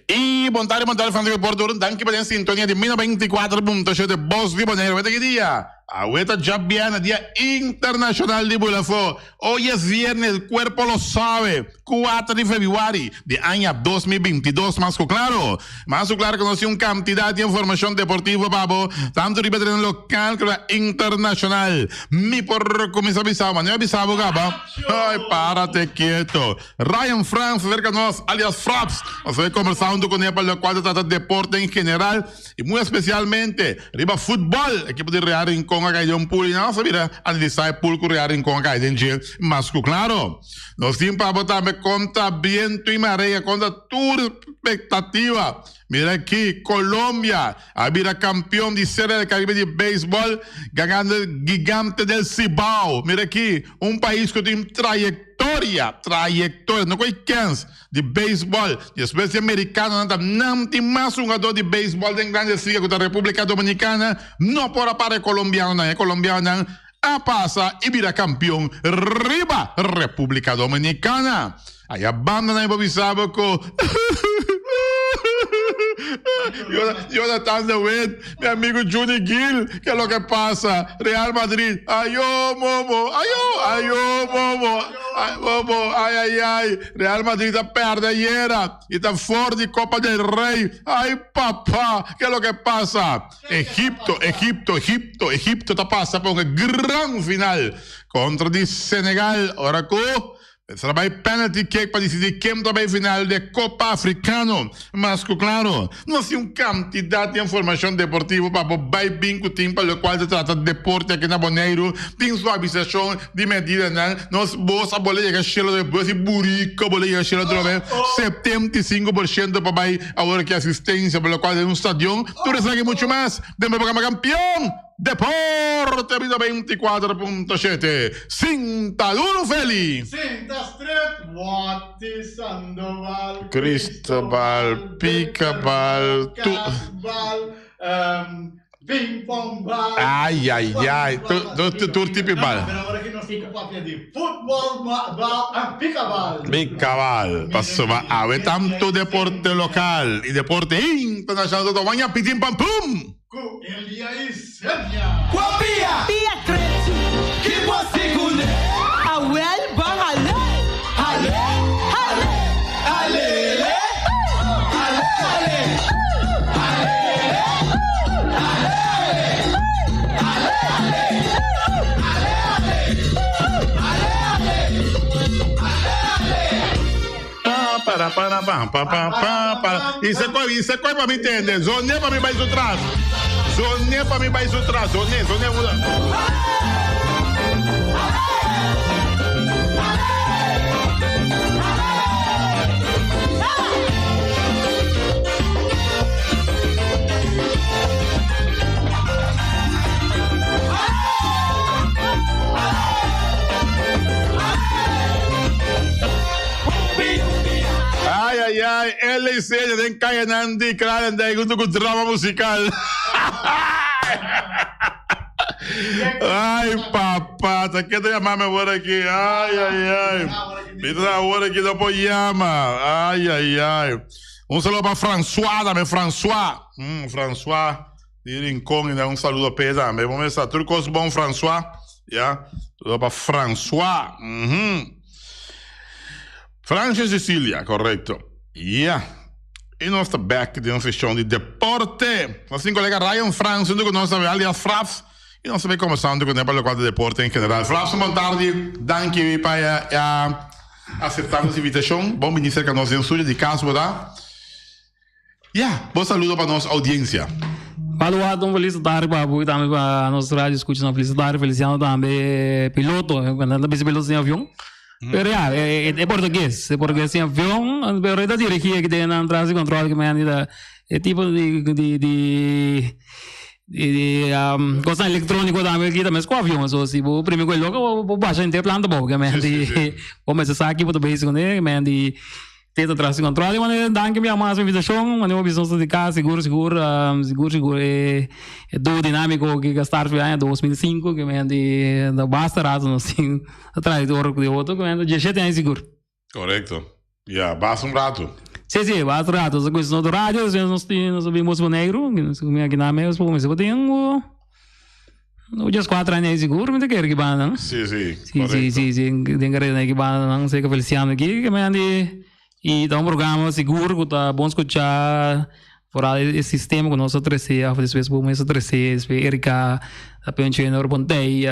Y montare fan di Porto, anche per la sintonia di meno 24.7 Boss di Bonero. Vete che dia? Ahorita ya viene Día Internacional de Bulafó. Hoy es viernes, el cuerpo lo sabe. 4 de febrero de año 2022. Más claro conocí una cantidad de información deportiva, papo. Tanto ripetere en local como internacional. Mi por comenzar avisado, mañana avisado, gaba. Ay, párate quieto. Ryan Franz, cercanos, alias Fraps. Estoy conversando con él para lo cual trata deporte en general y muy especialmente arriba fútbol. Equipo de Real Rincón a Gaidon Pool y nada, mira, analizar Pool con Real Rincón a Gaidon Gil. Más claro. Nos tienen para votarme contra viento y marea, contra tu expectativa. Mira aquí, Colombia, mira campeón de Serie del Caribe de béisbol, ganando el gigante del Cibao. Mira aquí, un país que tiene trayectoria, no cualquier de béisbol, de especie americana, no tiene más un jugador de béisbol de grandes ligas que la República Dominicana, no por apare colombiano, a pasa y mira campeón, arriba, República Dominicana. Ahí abandonan y Bobisabo con... Jonathan Dewey, mi amigo Johnny Gill, ¿qué es lo que pasa? Real Madrid, ay, Momo, ay, Real Madrid está perdedera y está fuera de Copa del Rey, ay, papá, ¿qué es lo que pasa? Egipto está pasando por un gran final contra el Senegal, ahora será para penalty kick para decidir quién va a final de Copa Africano. Más claro, no hay una cantidad de información deportiva para ir bien con tiempo, lo cual se trata de deporte aquí en Bonaire. Tiene su avisación de medida, no es vos a bolear llegar a Chile después y burico bolear llegar a Chile otra vez. 75% para ir ahora que asistencia, por lo cual en un estadio, tú recibes mucho más de mi programa campeón. Deporte Vida 24.7 Cintaduno Feli Cinta Street Wati Sandoval Cristobal Picabal Casbal Ping Pong Bal Ai tu tipi bal Però ora che non fica proprio di football bal Picabal Picabal Passo ma tanto deporte local y deporte internacional de Mañana pitim pam pum Elias Senya Wapia Pia Kreti Kipo Sikune Awel Bahale Ale Ale Ale para. Isso é coisa para me entender. Zone para me vai isso atrás. Zone para me vai isso atrás. Zone. Ai, LC, den kaya Nandi, kranen dahil gusto ko drama musical. Ai, papá, tá querendo chamar meu amor aqui. Ai. Me dá a hora aqui, depois chama. Ai. Saludo para François, também, François de Rincón, um saludo para ele também. Vamos ver se tudo coisa bom, François. Yeah. Saludo para François. Francia Sicilia, corretto. Yeah. E nós estamos back de uma sessão de deporte. Nosso colega Ryan Franz, junto com nós, alias Fraps. E nós estamos conversando com ele para o quadro de deporte em geral. Fraps, boa tarde. Danke para aceitar nossa invitação. Bom vir cerca de nós em estúdio de casa, verdade? Yeah. Bom saludo para nossa audiência. Paluado, feliz tarde, babu. Também para nossa rádio, escute uma feliz tarde. Feliciano também piloto. Quando anda piloto em avião. Pero é português em avião, pero é dire que tem na entrada de controle que me anda tipo de coisa eletrônica também que também com avião, só se o primeiro coisa logo baixa em planta bom que me anda começa aqui para o básico né, me anda tenta atrás de controle, mas dá que me amar a invitação, mas eu visão de cá seguro é do dinâmico que gastar foi em 2005 que me anda basta razão assim atrás do outro que me anda 17 anos seguro. Correto. Yeah, basta rato. Sim, vai atrás, nós conhecemos no rádio, nós ouvimos o negro, nós aqui na mesa, mas eu tenho just 4 anos seguro, mas quer que vai, não? Sim, Sim, tem que vai, não sei que Feliciano aqui, que me e dá programa seguro, que tá bom escutar, fora esse sistema que nós oferecemos, depois vamos oferecer, Erika, a pensione Pontei,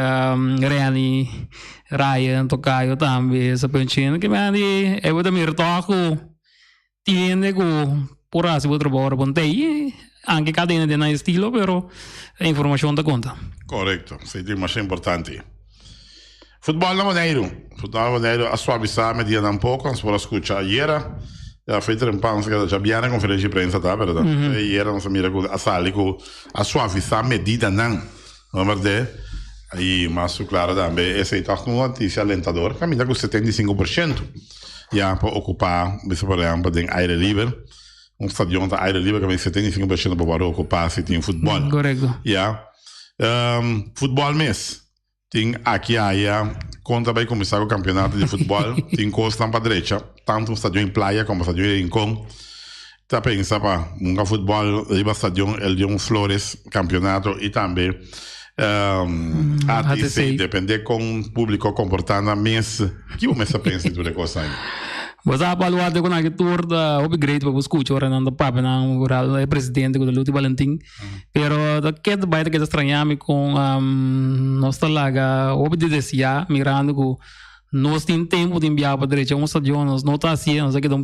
Reni, Ryan, Tocayo também, essa pensione, que me eu também toco, tiene que por aí se trabalhar Pontei, anche cadena de na estilo, pero a informação da conta. Correcto, sí, es más importante. Fútbol no Moneiro, a suavizar medida un poco, se può ascoltare ieri, ha fatto un po' che abbiamo una conferenza di prensa, però ieri non si mira a sali a suavizar medida non verdade? Aí, mas claro também, essa aí está com uma notícia alentadora, caminha com 75%. Já para ocupar, por exemplo, em aire livre, stadion de aire livre, que 75% para ocupar se tem futebol. Correto. Ja. Futebol mês. Tem aqui aí, quando vai começar o campeonato de futebol, tem costa para a direita, tanto um stadion em praia como um stadion em Rincón. Tá pensa para um futebol, riba stadion, el de Flores, campeonato e também ATC, depende com o público comportando mês. Que o mês pensa de coisa aí? Mas a paluar de quando tour da upgrade para buscar ora não papo não rural é presidente do Luti Valentim, pero da que vai da que estranhar-me com nossa laga obedecia mirando que nós tem tempo de enviar para direita um stadion nós não tá assim nós aqui um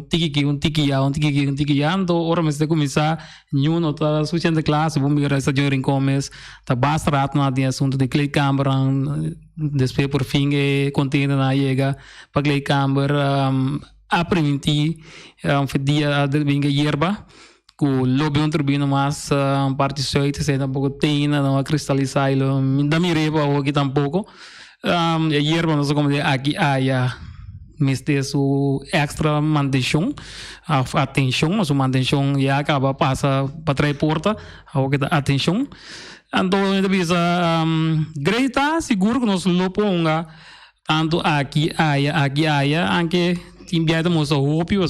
tiki então ora mas de começar nenhum não tá suficiente classe vamos mirar stadion em comes tá basta rato na de assunto de clay camber depois por fim container na chega para clay camber a permitir dia de vinga hierba que o lobby um turbino mais parte suite se tampouco tem não a cristalizar lo da mireba ou aqui tampouco a hierba nós como de aqui meste su extra manutenção atenção a sua manutenção já acaba passa para trás porta ao que atenção então ainda bisa greita seguro que nós lo ponga tanto aqui anche enviamos a Hópio,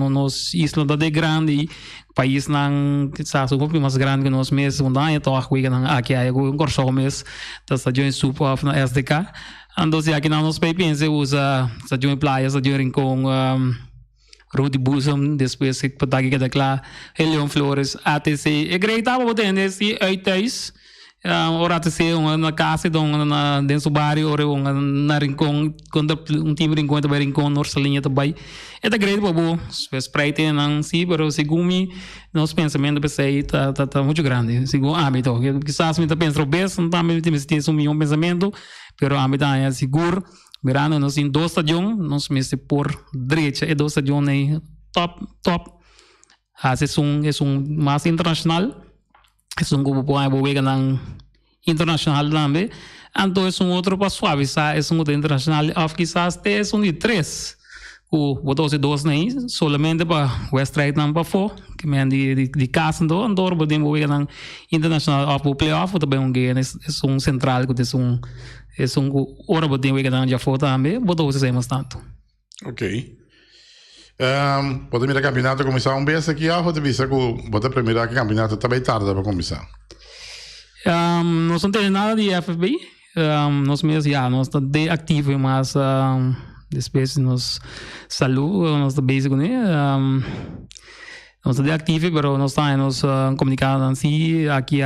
nos islas de grande país nang sa so Hópio mais grande que nós mesmos, onde há então aqui aqui um corso mês da estação super na SDK, então se aqui não nos pensa usa estação praia, estação Rincón, Rudi Busam, depois que para aqui da Clá, Helion Flores, ATC, e greita para botar nesse 8 ora te se na casa na dentro do bairro ora na Rincón quando time Rincón também Rincón nossa linha também é da grande bobo spreite não sim pero segundo nosso pensamento pensei tá muito grande segundo hábito quizás me tá pensando bem não tá me tem um pensamento pero hábito é seguro mirando nós em dois stadion nós me por direita e dois stadion aí top é mais internacional es un grupo que internacional también, entonces es un otro para suavizar, es un otro internacional, o quizás es un de 3, o 2 solamente para West Right para 4, que me han de casa, entonces podemos ver internacional o playoff, también es un central, es un hora podemos ver já for também, botou hacemos tanto. Ok. Pode mirar campeonato começar vez aqui ou pode visar que pode primeiro que campeonato está bem tarde para começar. Nós não temos nada de FFB, nós mesmos nós estamos de ativo, mas depois nós saúde, nós estamos basic, né? Nós estamos de ativo, mas nós estamos comunicando assim aqui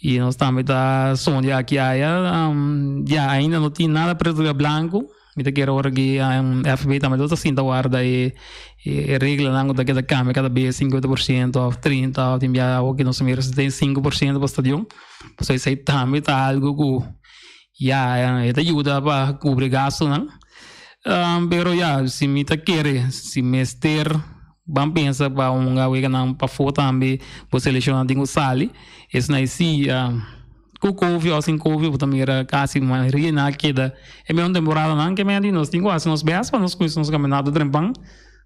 e nós também está sonhando aqui ainda não tem nada preto e branco. Mita kira ora que FB também toda assim da guarda e regla não da cada vez 50% ou 30% ou tem o que nós miramos tem 5% para o estadião pois aí também tá algo que te ajuda para cobrir gasto não pero se mita kira se mester vamos pensar para que não para fora também para selecionar dingo sali esse não com Covid ou sem Covid também era quase uma reina queda é mesmo temporada não que me ali nós tínhamos nós bem para nós conhecemos campeonato de trempang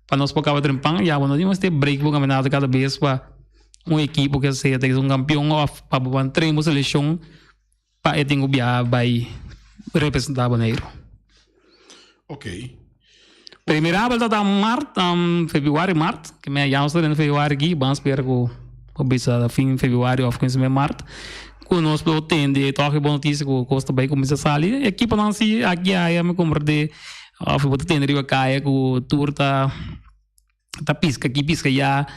para nós pocava trempang já quando nós ter break para campeonato cada vez para equipe que seja tem campeão ou para uma treino seleção para tenho vai representar Bonaire. Ok. Primeira volta da februário, março, que me janster in februário aqui, vamos esperar que bisa fim de februário ou fim de março. Conosco tende toque boa notícia que costa bem começa a sair. Equipa não se aqui aí me comprei of boa tende riba caia que tour tá pisca aqui pisca já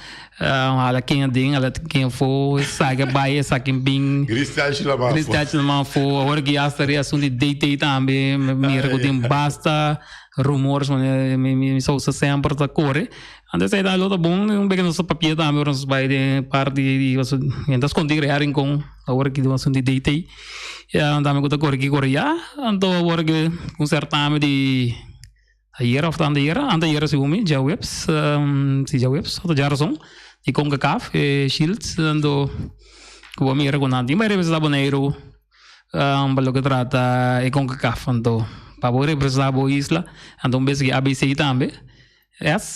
ala quem tem ala quem for saga baia saquem bem Cristal Chilama. Cristal Chilama for agora que já estaria assunto de date também mira que tem basta rumores me só sempre tá corre antes aí dá luta bom um pequeno só papel também nos vai de parte de você ainda esconder aí com agora que do assunto de date andamos com a corre que corre já então agora que um certame de Ayer of the si umi, Jawebs, si Jawebs, atau Jarson, di CONCACAF, Shields, ando kubo mira ko nanti, may representa boneiro, balo que trata CONCACAF, ando pabo representa bo isla, ando um besi ABC tambe,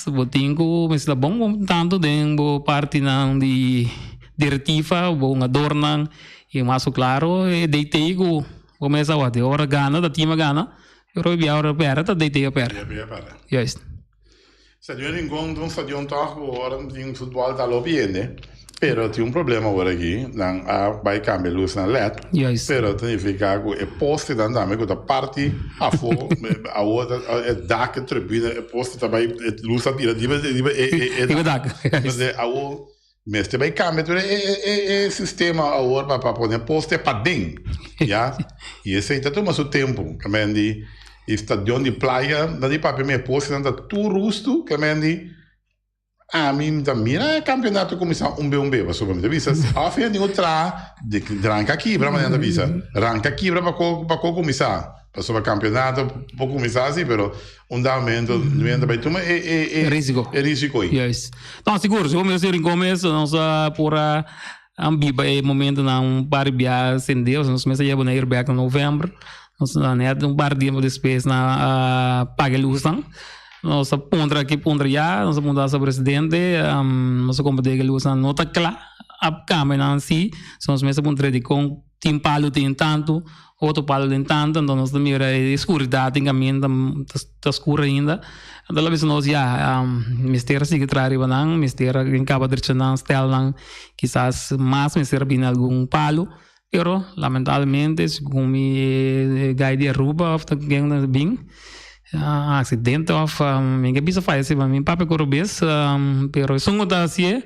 botinho ko mas bom tanto den bo parte nang di diretiva, bo nga dornang, e maso claro, deitei ko, começa a de hora gana, da time gana. Pero ora pera, tá deitei a pera. Juist. Stadion incontro un stadion toch ora in football da lo viene. Pero tem problema ora aqui, dan vai cambiar luz na LED. Juist. Pero significa que é poste dan dame que da parte a fo a outra é dak tribuna é poste também luz a tira Diba dak. Mas é a o mestre vai cambiar é sistema agora para poder poste para dentro, já? E esse aí tá tomando seu tempo, que stadion di playa, da di papi me posti da tu rusto, che mendi mim da mira campionato come sa un be va sopra mi visa a fine di ultra di ranca chi brava da visa ranca chi brava pa come sa sopra campionato poco come sa sì però un damento diventa bei tu e risiko aí yes não seguro se como se começo não só por ambiba momento não para biar sendeu nós começa a ir na back em novembro nós né par dia depois na paga luz nós pondra aqui pondra já nós mudança presidente nós como de luz não tá claro a câmera não si nós começa a pondra de com tim palo tem tanto outro palo tem tanto então nós mira escuridade em caminho tá escuro ainda então lá nós já mistério secretário banang mistério em cabo de chanang stel nang quizás mais mistério bem algum palo pero lamentavelmente como guide de Aruba of the gang bing acidente of minha bisa faz mas meu papo corobes pero sungo da assim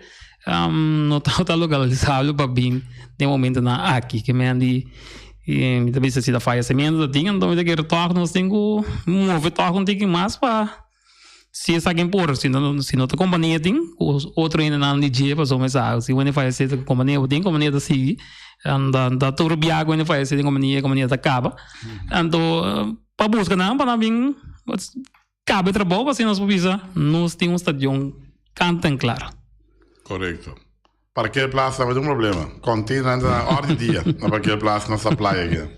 não tá localizado para bing de momento na aqui que me andi e também se da falecimento da tinha então eu quero tocar nós tenho mover tocar um pouquinho mais para se essa quem por se não a companhia tem outro ainda não DJ para começar se quando faz essa companhia da seguir da tour biago ainda faz essa companhia da acaba então para buscar não para mim cabe trabalho assim nós precisa nós temos stadion cantam claro correto para que plaza não tem problema continua na hora de dia não para que plaza não se playa aqui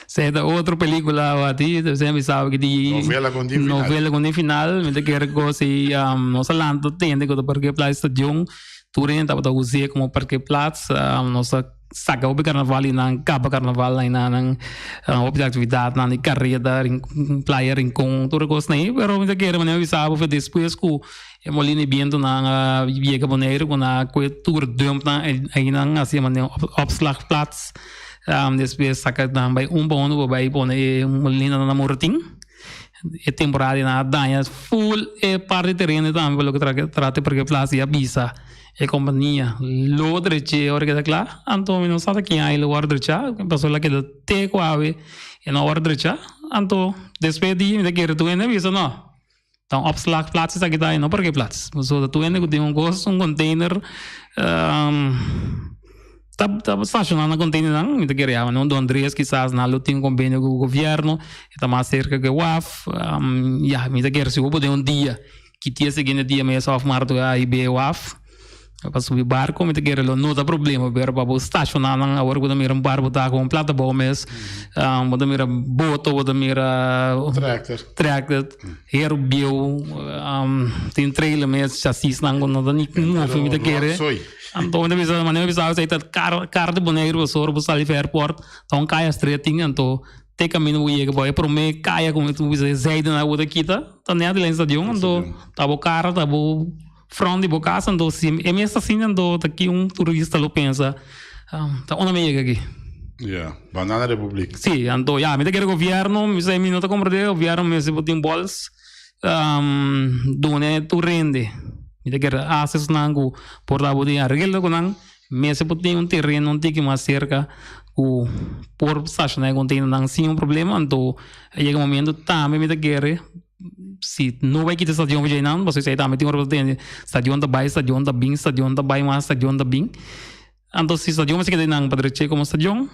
se da outra película aqui você me sabe que de novela com final me quer que se nossa landa tem que porque plaza stadion turenta para usar como porque plaza nossa saga o carnaval na capa carnaval na atividade na carreira em playa rincón tudo coisa aí pero me quer mas eu sabe foi depois que é molino viento na viega boneiro com a tour dump na aí na assim mas opslagplaats depois saca também bom vai pôr molino na morting é temporada na danha full é parte terreno também pelo que trata porque plaza e bisa e companhia lo dreche ora que tá claro então não sabe quem aí lo drecha passou lá que do te quave e não drecha então depois de me quer tu ainda bisa não então opslagplaats aqui tá aí não porque plaats mas o tu ainda tem gosto container tá estacionado na container não me quer já não do Andreas quizás na lo tem convênio com o governo está mais cerca que o UAF já me quer se eu puder dia que dia seguinte dia mês of março aí be UAF para subir barco, me quer não dá problema, pero para estacionar na hora quando mira barco tá com plata bombes, quando mira boto, quando mira tractor, herbio, tem trailer mesmo, chassis não quando nem como me quer. Então quando bisa maneira bisa aí tá car de boneiro, o sorbo sali airport, então cai a streeting, então te caminho o ia que vai para me caia como tu diz zaida na outra quita tá nem de lença de ando tabo cara tabo front de boca ando sim é mesmo assim ando aqui turista lo pensa tá uma meia aqui Yeah, Banana Republic. Sì, ando, ja, mi da che governo, mi sei minuto come il governo mi si può in bols, dove tu rende, mi da che access nangu portavo di arreglo con ang, mi si può un terreno un tiki más cerca, ku por sasha con tiene nang sin un problema, ando llega un momento también mi da che si não vai quitar stadion vai não, você sai também tem um tem stadion da bai, stadion da bing, stadion da bai mas stadion da bing. Então se stadion mas que tem nang padre como stadion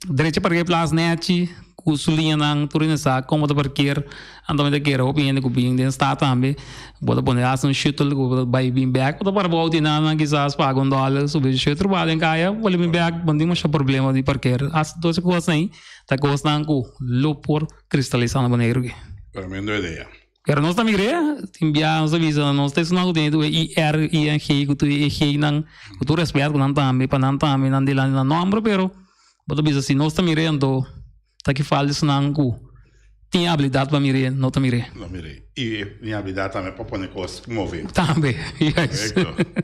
direito para que place net com sulinha nang turina sa como da parquear então me quer opinião com bing den está também bota poner um shuttle com bai bing back bota para voltar nang quizás paga $1 sobre shuttle trabalho em caia vale bing back bandi mas problema de parquear as duas coisas aí tá custando com lo por cristalizando maneiro que Tremendo idea. Pero nós também enviamos avisa nós temos não tem do IR ING que tu ING não tu respeito não também para não também não de lá não nome pero boto bisa assim nós também ando tá que fala isso não cu tem habilidade para mirar não também Não mirei. E minha habilidade também para pôr coisas mover. também yes Correcto.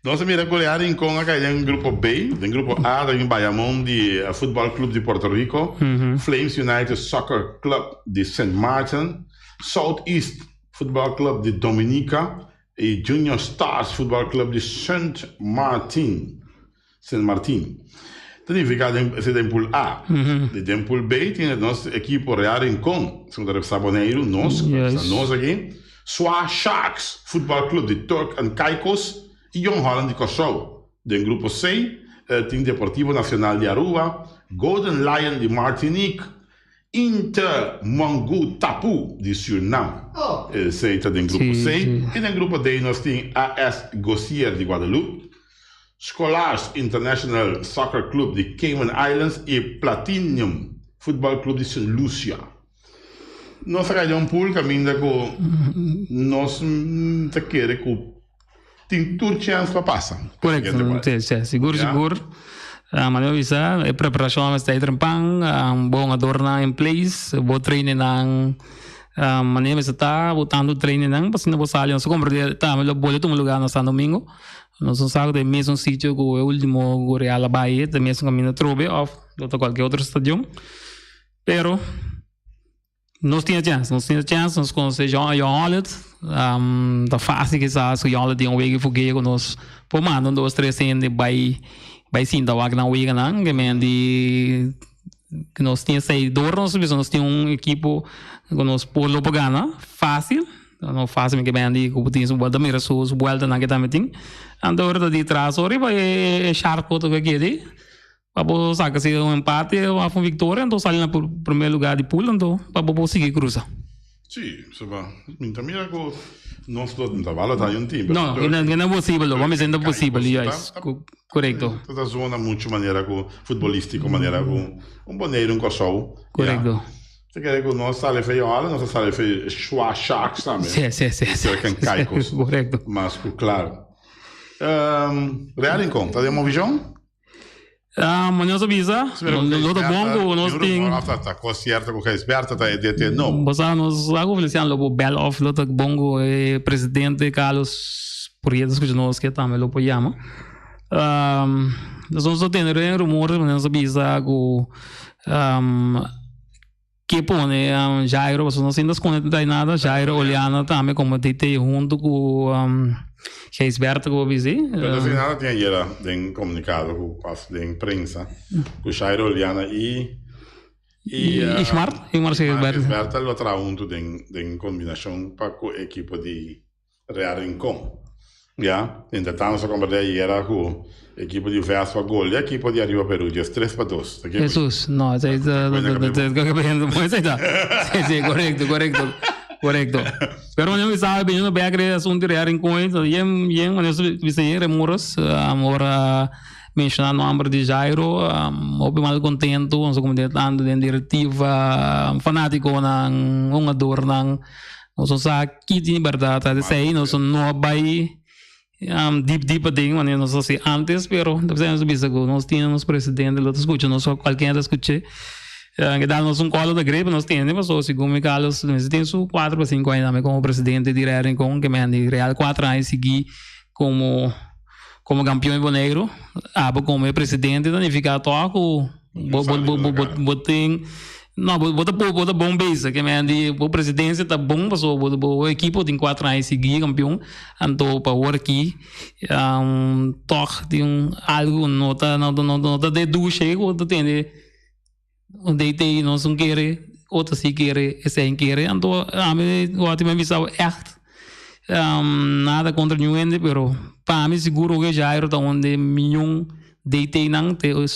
Nós mira golear em Conga que é um grupo B, em grupo A tem Bayamón de Futebol Clube de Porto Rico, Flames United Soccer Club de St. Martin, Southeast Football Club de Dominica e Junior Stars Football Club de Saint Martin. Significa se tem pool A. De pool B tem nosso equipo Real Rincón, segundo o Saboneiro, nós aqui, Swa Sharks Football Club de Turk and Caicos e Young Holland de Cachorro. Do grupo C, tem Deportivo Nacional de Aruba, Golden Lion de Martinique, Inter Mangu Tapu de Suriname. Esse está do grupo C. E no grupo D nós temos AS Gossier de Guadalupe, Scholars International Soccer Club de Cayman Islands e Platinum Football Club de St. Lucia. Nós trabalhamos um pool caminho com nós te quer com tem tudo chance para passar. Correcto, seguro. Mas eu disse, a preparação está aí trampang, bom adorna em place, bom treino nang, maneira se está botando treino nang, mas não vou sair, não se compra, tá, mas eu vou ter um lugar no Santo Domingo, nós não sabemos do mesmo sítio que o último Real Bahia, do mesmo caminho trobe, ou qualquer outro estádio, pero nós tínhamos chance, nós conhecemos John Holland, da fase que sabe que John Holland tem um weg fogueiro com nós, por mano 2, 3 anos vai sim da wag na weg não, que nós tínhamos saídor, nós tínhamos equipo com nós por lopo gana, fácil, não fácil que bem de que tínhamos boa da mira suas vuelta na que também tem, anda hora de trás, ora vai sharp outro que aqui para sacar se um empate ou uma vitória, então sair no primeiro lugar de pool, então para conseguir cruzar. Sim, se va. Mira que nós não trabalhamos tá um tempo. Não, não é possível, vamos dizer não é possível, yes, correto. Toda zona muito maneira com futebolístico, maneira com boneiro, cachorro. Correto. Você quer que nós sale feio, nós sale feio Swa Sharks também. Sim. Que Caicos. Correto. Mas claro. Real Rincón, tá de uma visão? Mas nós avisa, não tá bom, nós tem. Tá com certo com que esperta tá de não. Você nós algo feliciando o bell off lo tá bom presidente Carlos Prieto que nós que também lo apoiamos. Nós vamos ter rumores, mas nós avisa que põe Jairo, você não se ainda nada, Jairo Oliana também como TT junto com que é esperto que eu avisei. No final tinha era den comunicado com a imprensa, com Jairo Oliana e Smart, e Marcelo Esperta lo tra junto den combinação para o equipo de Real Rincón. Ja, entretanto só comprei era com equipo de verso a gol e equipo de Arriba Peru, 3-2. Jesus, no, sí, correcto. Pero yo me sabe, yo no veo que es un tirar en coin, bien, cuando yo vi remuros, ahora mencionando o nombre de Jairo, eu mal contento, não sou contento de diretiva, fanático ng ungador ng não sa kiti ni verdade, de sei, não no vai deep ding, mano, não sei se antes, pero depois nós bisa nós tínhamos presidente, lo escucho, não só qualquer escuche. que dá-nos colo de grepe, nós temos, mas segundo o Carlos, nós temos 4 a 5 anos como presidente de Rering, que me real 4 anos seguir como campeão em Bonegro, como presidente, significa toco, bota bom base, que me a presidência tá bom, mas o equipe tem 4 anos seguir campeão, então para o aqui, toque tem algo nota de ducha, outra tem onde tem nós não querer, outra se querer, esse não querer, então a mim o último visão echt nada contra nenhum, pero para mim seguro que já era onde milhão de não te o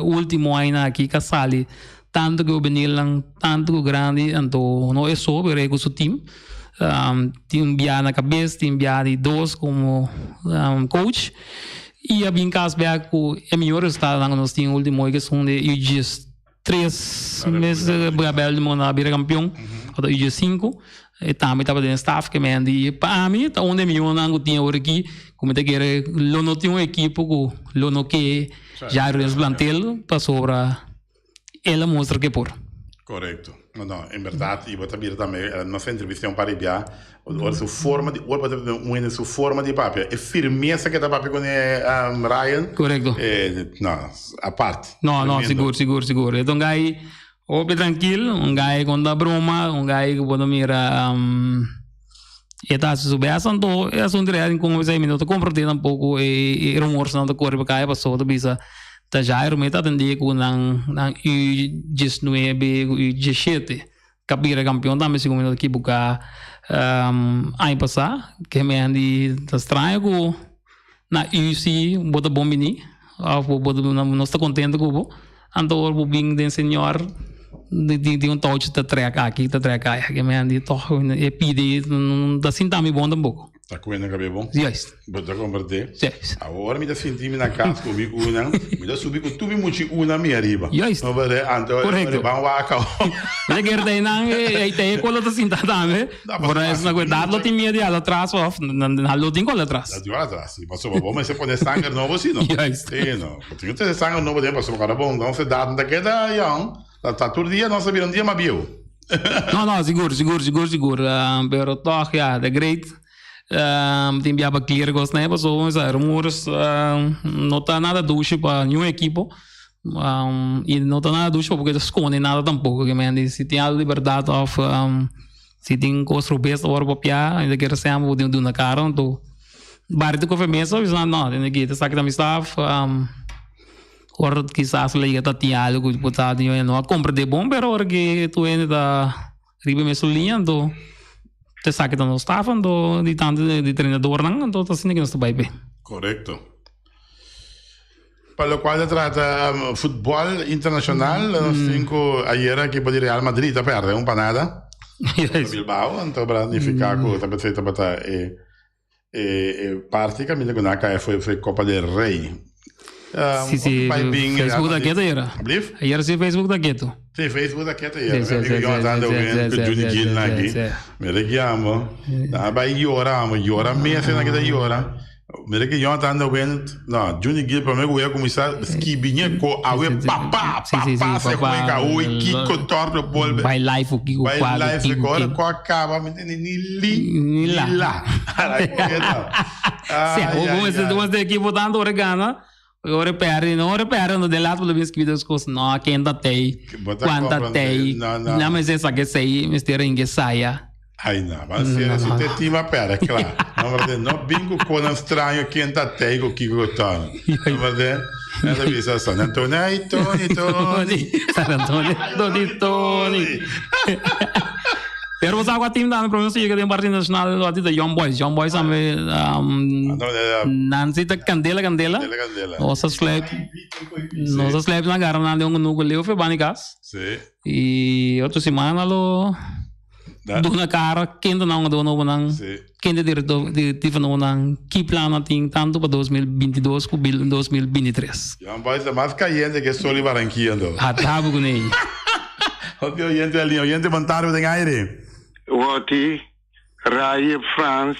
último ano aqui que sale tanto que o Benil tanto que o grande, então não é só pero é com o time tem biar na cabeça, tem biar de 2 como coach e a bem caso bem com é melhor estar lá nós tem o último que são de UGS 3 meses Gabriel de Monabira campeão ou UGS 5 e também estava dentro staff que me andi para mim tá onde milhão não tinha hora aqui como te quer lo não tinha uma equipe com lo não que já era o plantel para sobra ela mostra que por correto no in verdade e vou abrir também a nossa entrevista para Ibia a sua forma de uma sua forma de papel é firmeza que dá papel com Ryan correto não a parte não seguro então gai ope tranquilo gai com da broma gai que pode mirar eta se soubesse então é assunto real com os minutos compreender um pouco e rumores não da cor para cá passou do bisa tá já era meta atender com nang U19 U17 capira campeão também segundo aqui buka ano passado que me andi tá estranho com na UC bota bom mini bota não está contente com então o bing den senhor de touch da treca aqui que me andi toco e pede da sintami bom também tá comendo que é bom yes bota converter yes agora me dá sentir na casa comigo me dá subir com tudo muito uma minha riba yes não vai então correto vamos lá cá mas que daí não é tem cola da cinta também agora essa não cuidado lo tem medo lá atrás off não lo tem cola atrás lá atrás passou bom mas se pode sangue novo assim não yes não tem que ter sangue novo depois passou cara bom então se dá da queda já tá todo dia não sabia dia mas viu não seguro pero toch ja the great tem biaba clear gosto né passou uns rumores não tá nada ducho para nenhum equipo e não tá nada ducho porque esconde nada tampouco que me se tem a liberdade of se tem coisa besta hora para piar ainda quer ser amo de na cara então barito confirmação não tem que ter saque da staff ora quizás le tá tinha algo que botar de não compra de bom pero ora que tu ainda ribe me solinhando te saque da staff de tanto de treinador não então assim que não está bem correto para lo qual se trata futebol internacional nós temos ayer aqui para Real Madrid a perde para nada Bilbao então para significar que tá perfeito para parte que me conta foi Copa del Rei Sim, Facebook da Gueto era. Ayer sim Facebook da Gueto. Sim, Facebook da Gueto era. Eu andando vendo com Juni Gil aqui. Me richiamo. Vai llora mese na que llora. Me richiamo eu andando vendo. Não, Juni Gil para mim eu ia começar skibinha com a we papá se cueca o Kiko torno polve. Vai live o Kiko quadro. Vai live agora com acaba me ni lá. Sim, vamos ter aqui botando oregano. Ora per no delato pelo menos que vídeos cos não quem ainda tem quanta tem não mas essa que sei mistério em que saia ai não mas se te tima per claro não verdade não bingo com um estranho quem ainda tem o que gostam não verdade essa visa San Antonio Tony pero vos agora time dando pronuncia que tem partido nacional do da Young Boys também Nancy da Candela nossa slap na garra de no goleo foi banicas sim e outra semana lo dona cara quem não não quem diretor não que plano tem tanto para 2022 como 2023 Young Boys é mais caliente que Soli Barranquilla atabo com ele Oddio, gente Montario de aire. Wati, Rai France,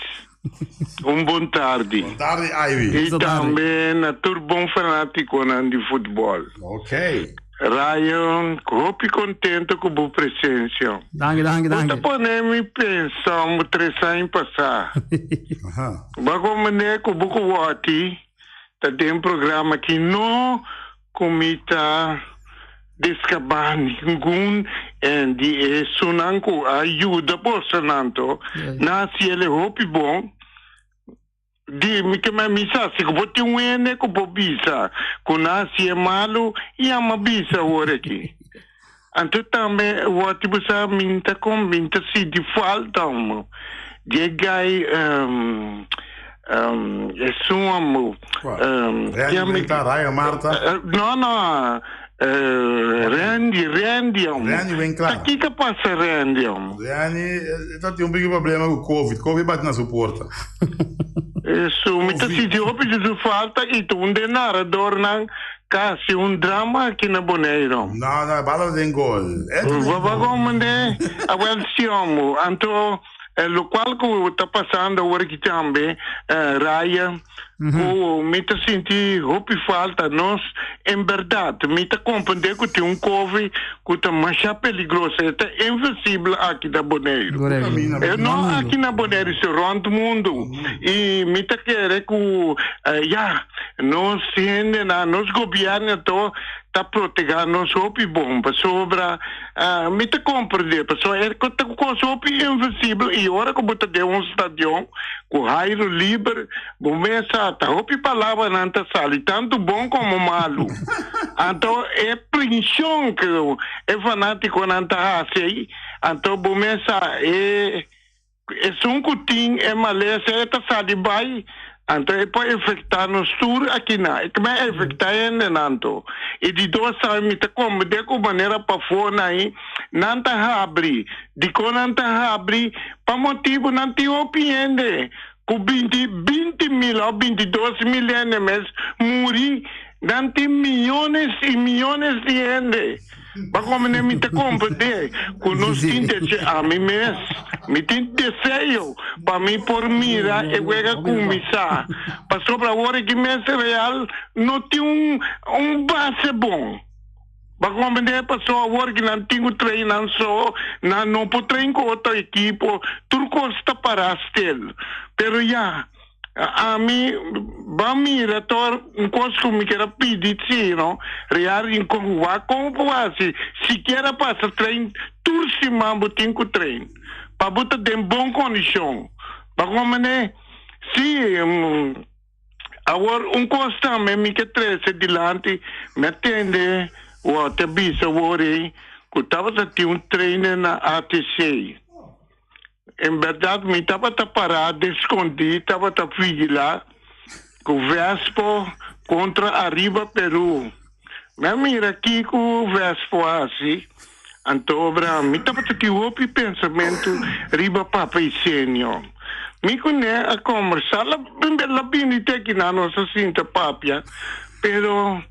buon tardi. Buon tardi, Ivy. E também um bom fanático de futebol. Ok. Ryan, copi contento com a presença. Danke. Depois me pensamos 3 anos passar. Aha. Bago mané ko buko wati, tem programa que não comita descabani ngun e sunanko ajuda bolsonaro na se ele hopi bom di mi que me misa se ko boti uene ko bobisa ko na se é malo e ama bisa ora aqui anto também wati busa minta com minta se de falta um de gai é suamo Raya Marta. no Randy Randy Winkler. Aqui que passa Randy Rani, tem um big problema com o Covid. Covid bate na suporta. Isso, muita gente ouve de falta e tu um denar dornan quase drama aqui na Boneiro. Não, bala de gol. Vamos mandar a welciamo, anto lo qual que está passando agora aqui também, Raya, me tá sentindo roupa falta nós, em verdade, me tá compreender que tem Covid que tá mais perigoso, é invisível aqui na Boneiro. Não aqui na Boneiro, isso ronda o mundo. E me tá querendo que, nós ainda, nós governo tá protegendo nós roupa bomba sobre, me tá compreender, pessoal, é que tá com roupa invisível e agora que você tem estádio com raio livre, começa a roupa palavra não tá sali, tanto bom como malo. Então, é prisão que é fanático não tá assim, então começa é um cutinho, é maleza, é tá sali vai. Então, pode afetar nos tour aqui na, é que vai afetar ainda nanto. E de 2 anos, me tá como de que maneira para fora aí, não tá abre, de quando não tá abre, para motivo não tem opinião, com 20 mil ou 22 mil anos, morri, não tem milhões e milhões de gente. Para como nem me te compreender, que nós temos a mim mesmo, me tem desejo para mim por mira e vega começar. Para sobre a hora que mês real não tem base bom. Para como nem passou a hora que não tem treino só, não pode treinar com outra equipe, tudo custa para estel. Pero já. A mim, vai mirar coisa que me quer pedir, sim, não? Real em como assim, se quer passar treino, tudo se mambo tem que treino, para botar em boa condição, para como né, se agora coisa também me quer trazer dilante, me atende, o até bisa ori, que estava a ter treino na ATC. Em verdade, me estava a parar, escondido, estava a vigilar com o Vespo contra Arriba Peru. Mas mira aqui com o Vespo assim, então, me estava a ter o pensamento, Arriba Papa e Senhor. Me conhece a conversar, la binite aqui na nossa cinta papia, pero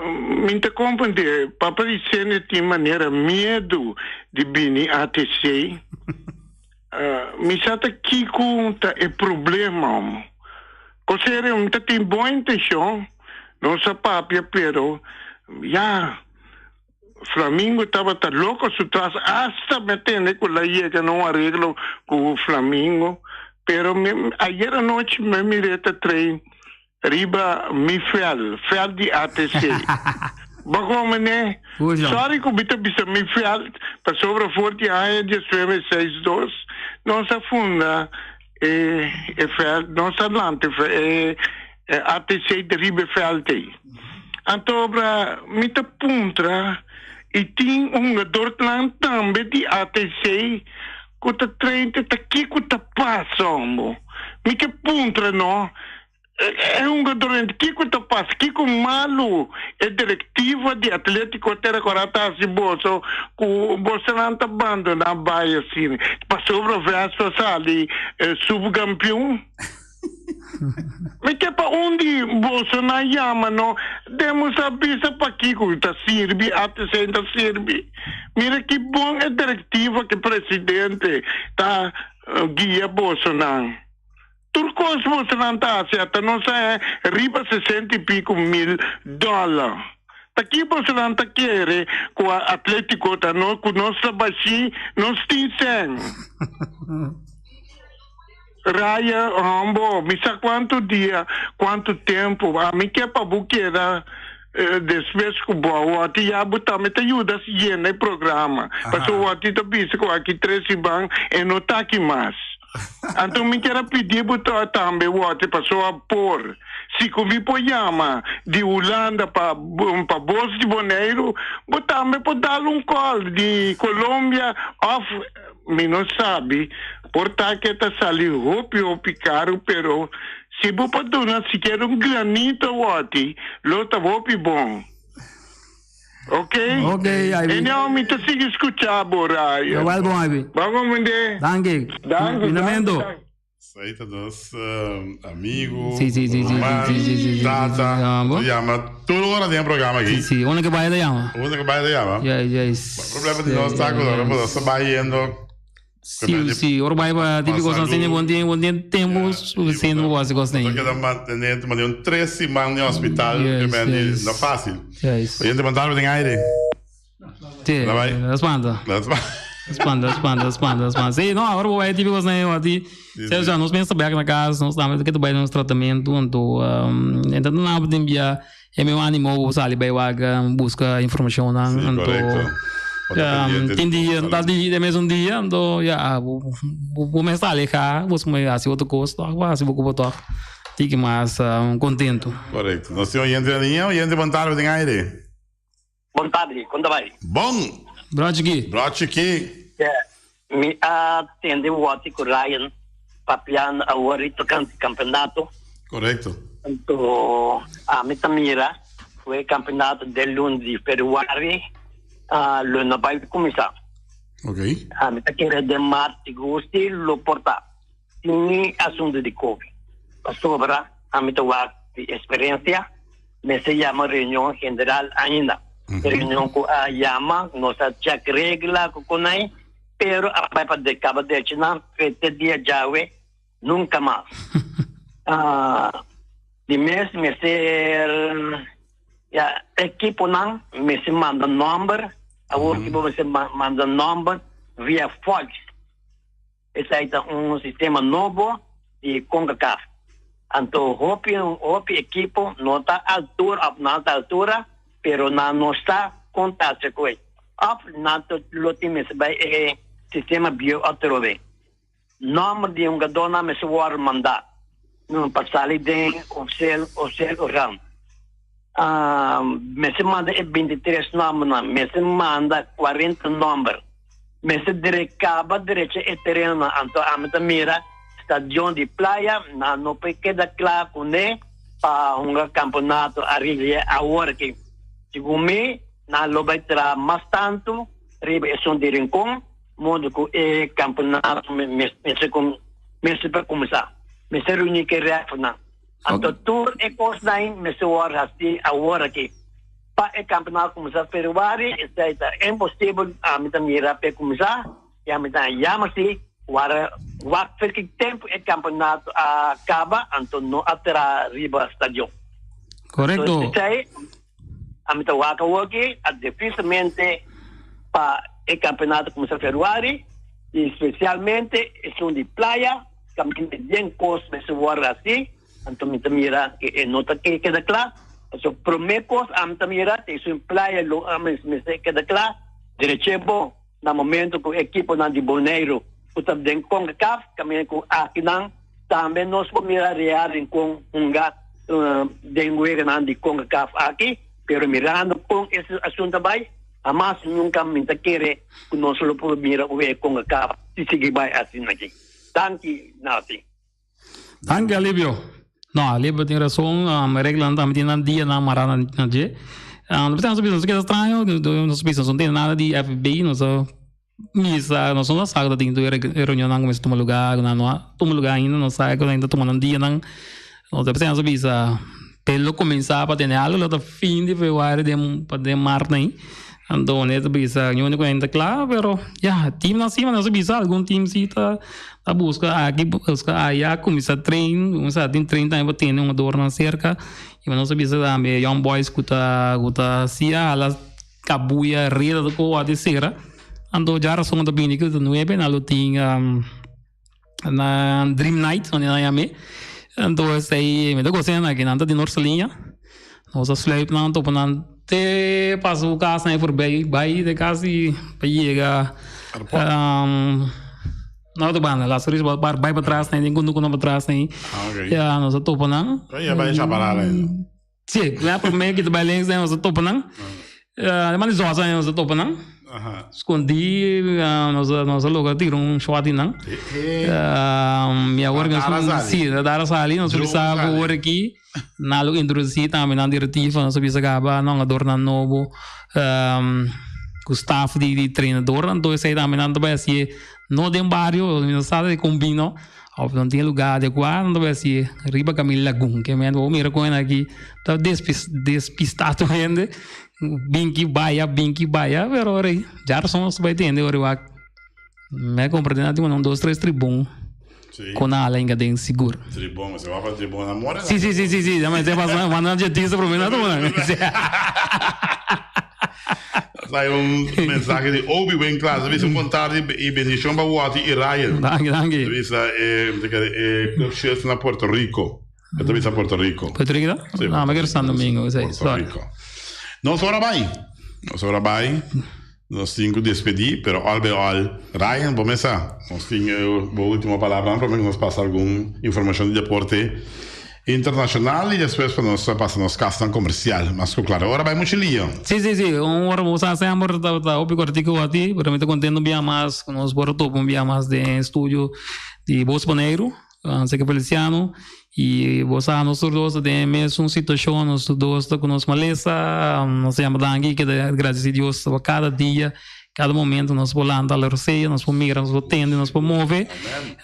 me te compreender, Papa e Senhor tem maneira medo de vir ATC. Mi sata aqui conta é problema. Considera tem boa intenção, não se papia, pero Flamengo estava louco se traz hasta metendo com a que não arreglo com o Flamengo, pero ayer à noite me mirei a treino riba mi fel de ATC. Bagom né? Sorry que bita bisa mi fel para sobre 40 anos de 6-2 não se funda fel não se adelante ATC de riba fel te. Então para me te puntra e tem jogador também de ATC que te treina te que te passa me que puntra não é jogador que te passa que com malo é diretiva de Atlético Terra Corata assim bolso com bolso não tá bando na baia assim passou para ver ali subcampeão. Mas que para onde Bolsonaro chama, não? Demos a pista para aqui, que está sirve, até senta sirve. Mira que bom é diretiva que o presidente está guia Bolsonaro. Tudo coisa Bolsonaro está certo, não sei, riba 60 e pico mil dólares. Aqui você não tá querer com o Atlético, tá não, com nossa baixi, não tem sem. Raya, ambo, me sa quanto dia, quanto tempo, a mim que é para buqueira, después que boa, ati já botar me ajuda se llena o programa. Mas o ati tá bicho com aqui 13 ban e não tá aqui mais. Então me quero pedir botar também o ati passou a pôr. Se comi poiama de Holanda para Bolsa de Boneiro, botar me pode dar call de Colômbia off, me não sabe. Porque está salindo hopi caro, pero se você pode donar sequer granito oti, lota hopi bom. Ok? Ok, Ivy. E não me tá siga escuchar, Boraia. Well, bom, Ivy. Vamos vender. Danke. Finamento. Isso aí tá dos amigos. Sim. Tata. Llama tudo hora tem programa aqui. Sim, onde que vai da llama? Onde que vai da llama? Yes. O problema de nós está agora, nós estamos indo. Sim, ora vai para típico assim, bom dia tempo sendo você gosta nem. Porque da mantenente, mas um 3 semanas no hospital, que não é fácil. Yes. A gente mandava tem aire. Sim, responda. Sim, não, agora vai típico assim, você já nos pensa bem na casa, nós estamos aqui também no tratamento, então não podemos enviar, é meu ânimo, sabe, vai busca informação, então entendi, não de mesmo dia, então vou começar a ler cá, vou começar a outro curso, vou botar, fique mais contente. Correto. Nós temos gente mandava tem aire. Bom tarde, quando vai? Bom. Broche aqui. Me atende o Ótico Ryan, papian a Warito campeonato. Correto. Então, a Mitamira foi campeonato de lunes de fevereiro, Luna vai começar. Ok. A Mitamira de março, gosti, lo porta. Tinha assunto de Covid. Sobre a Mitamira de experiência, me se chama reunião general ainda. Reunião com a Yama, nossa check regla com nai, pero a vai para de cabo de China, este dia jawe, nunca mais. De mês me ser equipo não, me se manda number, a equipo me se manda number via Fox. Esse aí é sistema novo de CONCACAF. Então, hope equipo não está altura, pero não está contato com ele. Nato lotimes by sistema bio atrove. Nome de dona me se war mandar. Não passali de oficial oram. Me se manda 23 nomes, me se manda 40 números. Me se direcaba derecha e terreno anto amita mira stadion de playa na no queda claro com ne pa campeonato arriva a working. Segundo na lobby tra mas tanto ribe son de rincón modo que campeonato me se para começar me se reunir que reafirmar anto tour e costain me se war hasti agora que pa campeonato começar fevereiro é impossível a mita mira para começar e a mita yamasi war que tempo e campeonato acaba anto no atra riba stadion. Correcto. A mita waka waki dificilmente para el campeonato como se fevereiro y especialmente es un de playa que bien cosas me se guarda así entonces mira que nota que queda claro eso promecos a mira que es un playa lo me se queda claro derecho na momento que el equipo de Boneiro usa den con CAF también con Aquinan también nos mira real con un gato de un de con CAF aquí. Pero mirando con ese asunto vai, jamás nunca me quiere que no solo por mirar con acá, si sigue vai assim aqui. Danke, Nati. Danke, Alivio. No, Alivio tem razão, reglando a medida dia na marana na dia. Não precisa saber, que é estranho, não precisa, não tem nada de FBI, não só missa, não só na saga tem reunião não começa a tomar lugar, não toma lugar ainda, não sai que ainda tomando dia não precisa saber pelo começar para ter algo, até fim de fevereiro de março nem, Então, nessa bisa, eu não conheço claro, pero, time na cima, nessa bisa, algum time se tá busca aqui, busca aí, começa a treinar, começa a treinar, também tem uma dor na cerca, e nessa bisa também, young boys, que tá se ela cabuia, reda do co a terceira, então já a segunda bem que não é bem, ela tinha na Dream Night, onde na Yame, então aí, me dá gostando aqui, nada de nossa linha, nós sleep não tô não te passo o caso aí por bem de casa e chega não tô bem lá sobre vai para trás nem quando para trás nem já nós tô não já vai já parar aí sim lá por meio que tu vai lens nós tô não mas já nós tô não escondi nós logo tiro shot não minha organização sim dar sali nós precisava por aqui nalo introduzir também na diretiva nós bisa acaba não adornar novo o staff de treinador então isso aí também não vai ser no de barrio não sabe de combino ou não tem lugar adequado não vai ser riba Camila Lagoon que me vou mirar com aqui tá despistado ainda binki baia pero ora já são os vai entender ora me compreendendo um 2 3 tribun com a lenga de seguro. Tribun, você vai para tribun namora? Sim, mas é passando uma adjetivo para mim não sai mensagem de Obi bem claro, você contar e bendição para o Wati e Ryan. Danke. Você club chess na Porto Rico. Eu também Porto Rico. Porto Rico? Não, mas Santo Domingo, sei. Porto Rico. Nós ora vai. Nós temos que despedir, pero Ryan, vamos começar. Nós temos a última palavra para nós passar alguma informação de deporte internacional e depois para nós passar nossa questão comercial. Mas claro, agora vai muito lío. Sim. Agora vamos fazer o picortico aqui, para mim estou contente bem mais com nós bora bem mais de estúdio de Bos Boneiro, sei que Feliciano. E você nós dois de mesmo situação nós dois com nós maleza nós chama dangue que graças a Deus cada dia cada momento nós volando a roceia nós mira nós tende nós mover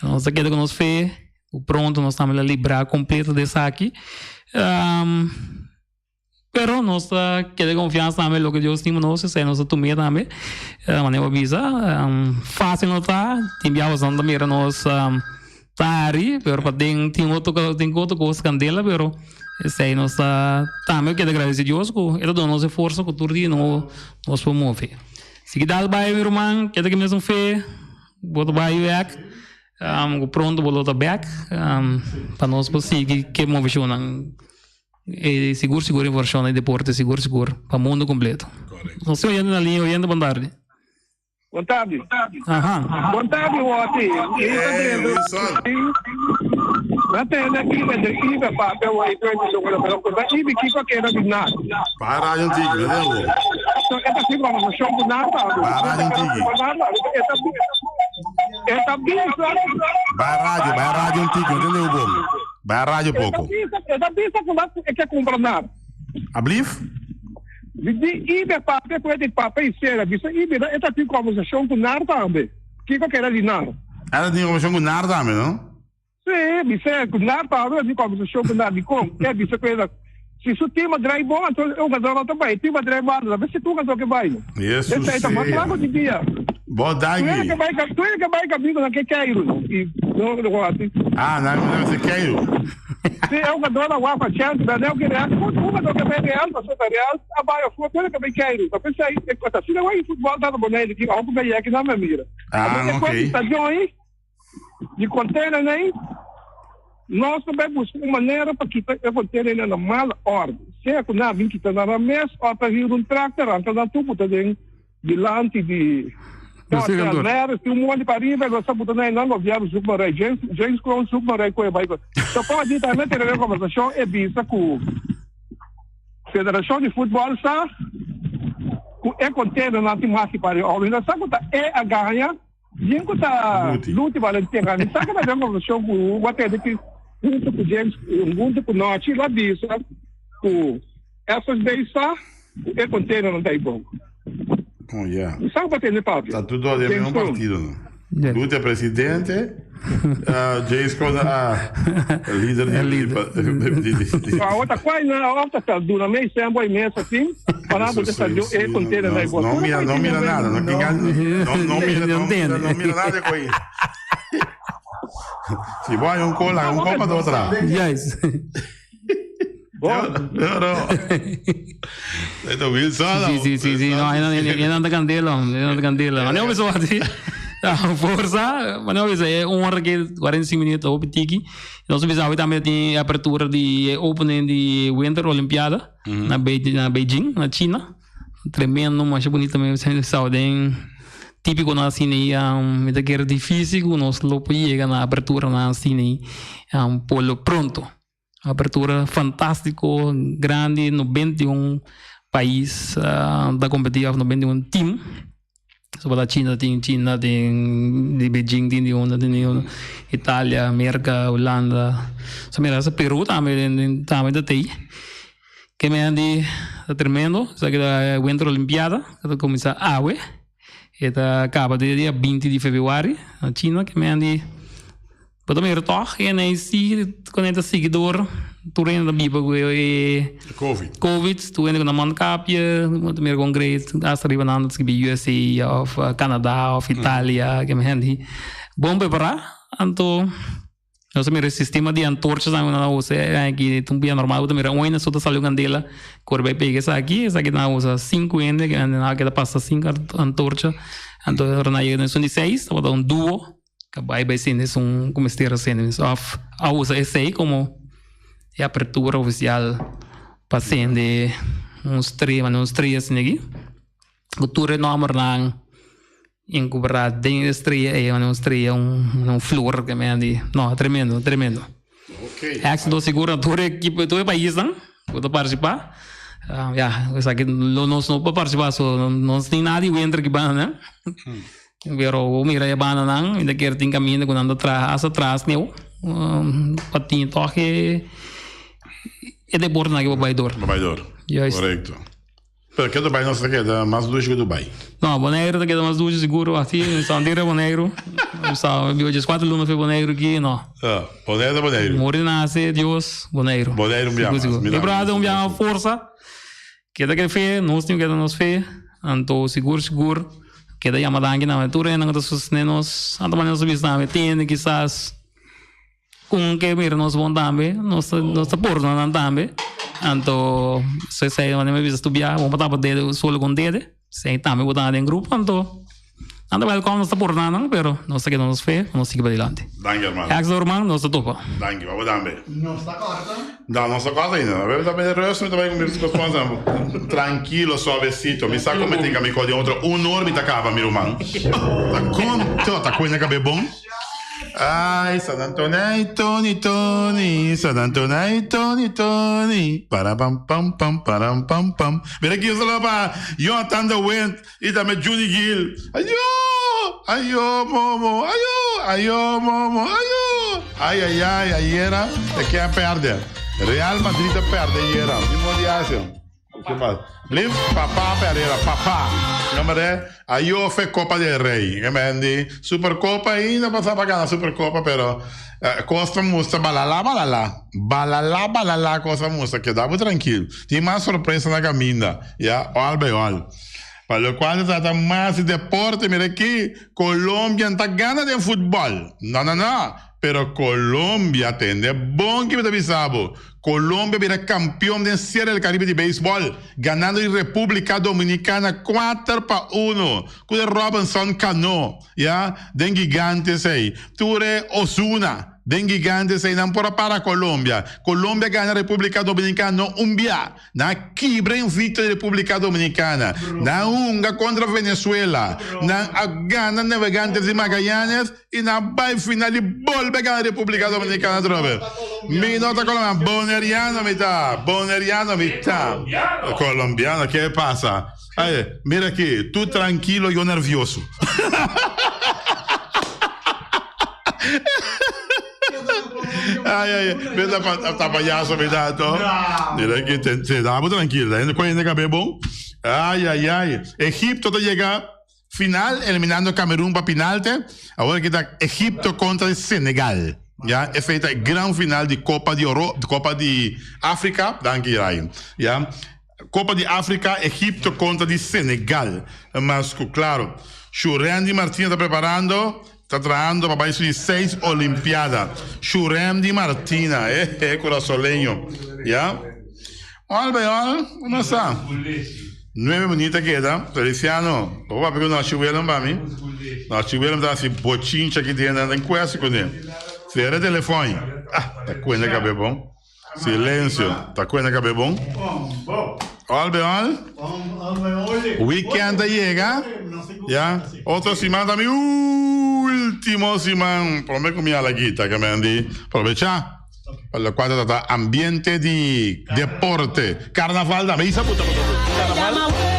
nós aqui com nós fé o pronto nós estamos a livrar completo desse aqui pero nós quer confiança também lo que Deus tem nós sei nós tomar também maneira visa fácil não tá enviar os andam mira nós Tari, pero para tem outro coisa candela, pero esse aí nós também quero agradecer a Deus que ele deu nossa força que tudo nós promove. Se que dá vai meu irmão, quero que mesmo fé, botar vai back, pronto botar back, para nós conseguir que movição seguro inversão de deporte seguro para o mundo completo. Nós olhando na linha, olhando para andar. Boa tarde. Boa tarde, Wati. Até aqui, mas aqui vai para o aí para o jogo, mas aqui que só quer adivinhar. Para a gente, né? Esta fica uma show do nada. Para a gente. Esta bisa. Vai a rádio antigo, entendeu bom? Vai a rádio pouco. Esta bisa que é comprar nada. A blif? Di ibe parte poi di papa in sera, bisa ibe da eta più conversazione con Nartambe. Chi che era di Nar? Era di conversazione con Nartambe, no? Sì, bisa con Nartambe di conversazione con Nartambe com. Bisa quella se su tema drive bom, então eu casal também, tema drive bom, mas se tu casal que vai. Isso. Essa aí tá mais claro de dia. Boa tarde. Tu é que vai caminho na que quero. E não assim. Não, você quer ir. Se eu casal na Wafa chance, da eu queria, tu casal que vai real, passou da real, a baia foi pela que vai quero. Eu pensei aí, se não vai futebol tá bom ele que algo vai aqui na minha mira. Ok. Estação aí de container aí. Nós também buscamos uma maneira para que eu contenha na normal ordem. Se é que não vem que está na mesa, ou para vir tractor, então dá tudo também delante de se um monte para ir, nós estamos também não viemos submaré, James Crown submaré com vai. Então pode também ter uma conversação e vista com a Federação de Futebol está é contendo na temática para a ordem. Sabe que é a ganha, gente está luta valente ganha. Sabe que nós vamos show com o até que junto com James, junto com nós, lá disso, com essas beijas, é contendo não tem bom. Oh, yeah. Sabe para ter Paulo? Está tudo ali no mesmo partido, não? Yeah. Lute é presidente, James líder. A outra coisa, a outra está dura meio sempre imensa assim. Parado que estadio é conteúdo da igual. Não mira nada, não mira nada com isso. Se vai um copa do outra. Yes. Então, Wilson. Sì, no, non anda candela. Ma ne ho visto forza, ma ne ho visto ora che 45 minuti op tiki. Nós precisamos também de abertura de opening de Winter Olimpiada na Beijing, na China. Tremendo, mas bonito também, saudem. Típico na cine, me da que era difícil, nós lo chega na abertura na cine, polo pronto. Abertura fantástico, grande, 91 país da competitiva, 91 team. Sobre a China, tem de Beijing, tem Itália, América, Holanda. So, mira, essa Peru também da TI. Que me andi tremendo, essa que é a Winter Olimpiada, que começa a AUE. Esta acaba de dia 20 de fevereiro, na China, que me andi. Pero também toch, e nem se conecta seguidor, tu ainda biba COVID, tu ainda na mancapia, também congresso, as arriba na andas que bi USA, of Canadá, of Itália, que me andi. Bom preparar, então nós também sistema de antorchas na usa aqui tumbia normal, também era uma só saiu candela, corbe pega essa aqui na usa 5 ainda, que na que passa 5 antorcha, então na ia são 16, vou dar duo. Que vai ser como esteja sendo a usa esse aí como a abertura oficial passando uns 3 assim aqui o tour número não encobrar dentro da estreia é uns 3 flor que me andi não tremendo ok é que do seguro tour equipe todo país não pode participar isso aqui nós não pode participar só não tem nada de entre que vai né Pero mira ya bana nang ainda quer tem caminho quando anda atrás meu patinho toque é de bordo na que baidor correto pero que Dubai não se queda mais duas que Dubai não Bonaire te queda mais duas seguro assim sandeira Bonaire só viu de 4 lunas foi Bonaire aqui não Bonaire Morinase Deus Bonaire e brado via força que da que fez nós temos que dar nos fé anto seguro que daí a madangue na aventura não está sustenemos anda maneira subir também tem quizás com que ver nós vamos também nós por não também então se sai onde me viste estudar vamos botar dedo solo com dedo se também botar em grupo então anda vai como nós por não pero nós que nós fé nós seguir para adiante danke irmão hermano nós topa danke vamos também Não está corta? não está corta ainda vai também resto também com responsável tranquilo suavecito mi sa come tem que me coder outra enorme tá cava meu irmão tá conto tá coisa que é bom ai San Antonio Tony San Antonio Tony para pam mira aqui só para Jonathan the Wind e também Judy Gill ayo momo ai era e que perde Real Madrid perde ieri in che fa? Blim papà perdeva papà io fe Coppa del Rey che mendi Supercoppa ainda passa pagare la Supercoppa però costa musta balala costa musta che dava tranquillo ti uma sorpresa na caminha olha para lo qual trata mais de deporte mira aqui Colômbia não tá ganhando de futebol não pero Colombia tem de bom que me avisava. Colombia era campeão da Série del Caribe de beisebol, ganhando em República Dominicana 4-1. Com o Robinson Cano, den gigantes aí. Ture Osuna, den gigantes aí, não para Colômbia. Colômbia ganha a República Dominicana dia. Na quebra invicta da República Dominicana. Na unga contra Venezuela. Na Gana Navegantes de Magallanes e na vai final de volve a ganhar a República Dominicana trove. Minota Colombiana, boneriano metà. Colombiano, che passa? Mira aqui, tu tranquilo, io nervioso. Vedi sta pagliasso mi dato? Direi che te davo tranquillo, quindi che bom. Egipto te llega final eliminando Camerún para penalti. Agora que está Egipto contra Senegal. É feita a grande final de Copa de África, danke Rai. Copa de África, Egipto contra de Senegal. Mas, claro, Randy Martínez está preparando, está traindo para isso de 6 Olimpiadas. Randy Martínez, corazoleño. ¿Ya? Olha, vamos a 9 minutos queda. Feliciano, vou pegar uma chuveira para mim. Uma chuveira está assim, bochincha que tem em quase com ele. Será telefone. Tá coisa que é bom. Silêncio, tá coisa que é bom. Olha. Weekend chega. Ya. Outra semana também. Último semana. Promete comer a laguita que me andi. Aprovechar. Per la quadra da ambiente di deporte. Carnaval da mesa. Carnaval.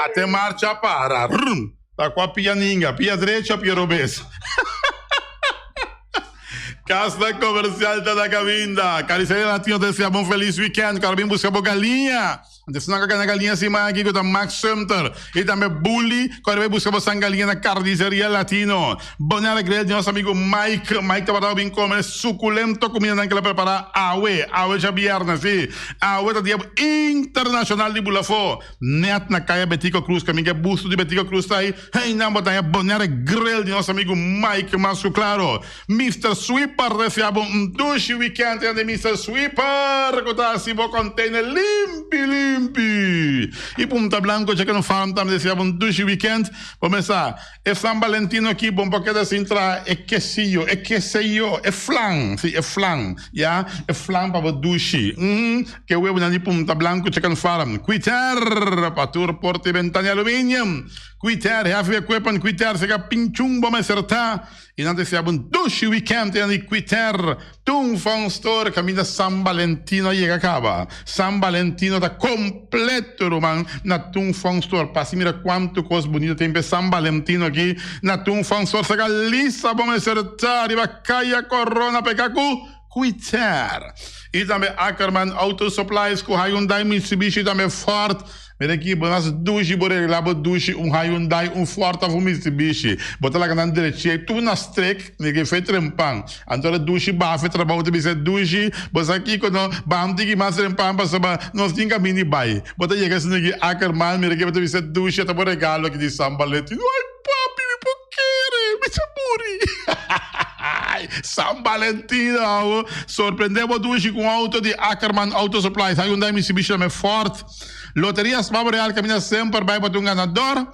Até marcha para. Da qua pianinga, pia derecha, pia robesa. Casa comercial da Cavinda. Carniceria Latino, deseamos um feliz weekend. Carabim buscamos galinha. Antes não na galinha se aqui com o Max Sumter. E também Bully. Carabim buscamos a galinha na Carniceria Latino. Boa grande de nosso amigo Mike. Mike tá bem comer suculento comida que ele prepara. Awe já viernes, sim. Awe tá dia internacional de Bulafo. Net na caia Betico Cruz. Caminho que busto de Betico Cruz tá aí. Hey, não botar boa grill de nosso amigo Mike. Mas claro, Mr. Sweeper recebe douche weekend de Mr. Sweeper. Que tá assim, vou container limpi. E Punta Blanco, já que não falam, também recebe douche weekend. Começar. É San Valentino aqui, bom, porque assim entra é quesillo, é flan, sim, é flan, já? É flan para o douche. Que eu vou na Punta Blanco, já que não falam. Quitter, patur, porte, ventana, alumínio. Quitter, já foi a Quitter, se pinchum, bom, acertar. E não recebe douche weekend, e Quitter, Tum Fun Store, caminha San Valentino, e acaba. San Valentino está completo, Roman, na Tum Fun Store. Passa, mira quanto coisa bonita tem para San Valentino aqui, na Tum Fun Store, se lista, bom, acertar, e vai cair a corona, pecacu, Quitter. E também Ackerman Auto Supplies, com Hyundai, Mitsubishi, também Ford. Mira aqui, bonas douche, bora lá, douche, Hyundai, Ford, Mitsubishi. Bota lá na direita, tu na strek, ninguém fez trempang. Então douche, bafe, trabalho, te bisa douche, bota aqui quando bam tiki mas trempang, basta nós tinha mini bai. Bota chega assim aqui, Ackerman, mira aqui, bota bisa douche, tá por regalo aqui de San Valentino. Ai, papi, me poquere, me chamuri. San Valentino, sorprendemos douche com auto de Ackerman Auto Supplies, Hyundai, Mitsubishi, também Ford. Loterias Pavo Real caminha sempre vai para um ganador.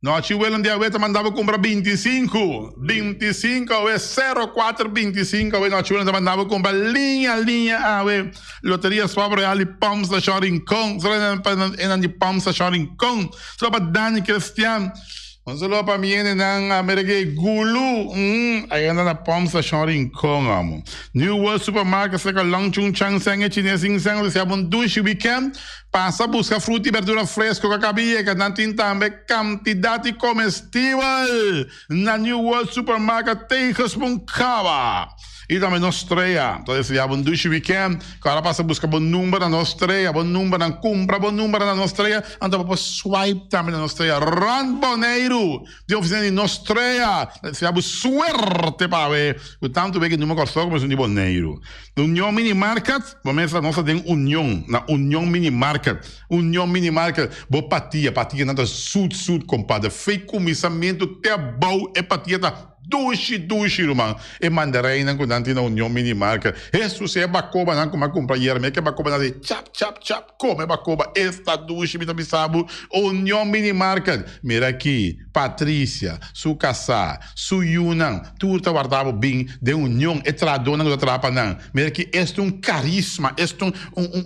Nós tivemos dia 8 mandava comprar 25 ou é 0425 ou nós tivemos mandava comprar linha Loterias Pavo Real e Pams da Rincón, só de Pams da Rincón, só para Dani Cristian. Solo para mim nang America Gulu, ainda na Palms da Rincón, amo. New World Supermarket se Long Chung Chang Sang e Chinês Sing Sang, eles chamam douche weekend. Passa a buscar fruta e verdura fresca que acabia, que não tem também quantidade comestível. Na New World Supermarket tem responcava. E também na estreia. Então, esse é um douche weekend. Agora passa a buscar bom número na estreia, bom número na compra, bom número na estreia. Então, para swipe também na estreia. Ron Boneiro, de oficina de estreia. Esse é suerte para ver. O tanto bem que número costou como de Boneiro. União Mini Market, vamos a nossa tem União, na União Mini Market. União Mini Market, boa patia nada sud, compadre. Fei comissamento, até bom, é patia da douche, irmão. E mandarina com dante na União Mini Market. Isso se é bacoba, não como comprar hier, que bacoba na de chap, come bacoba. Esta douche, me também sabe, União Mini Market. Mira aqui, Patrícia, su casa, su Yunan, tudo guardava bem de União, e tradona não atrapa não. Mira aqui, este carisma, este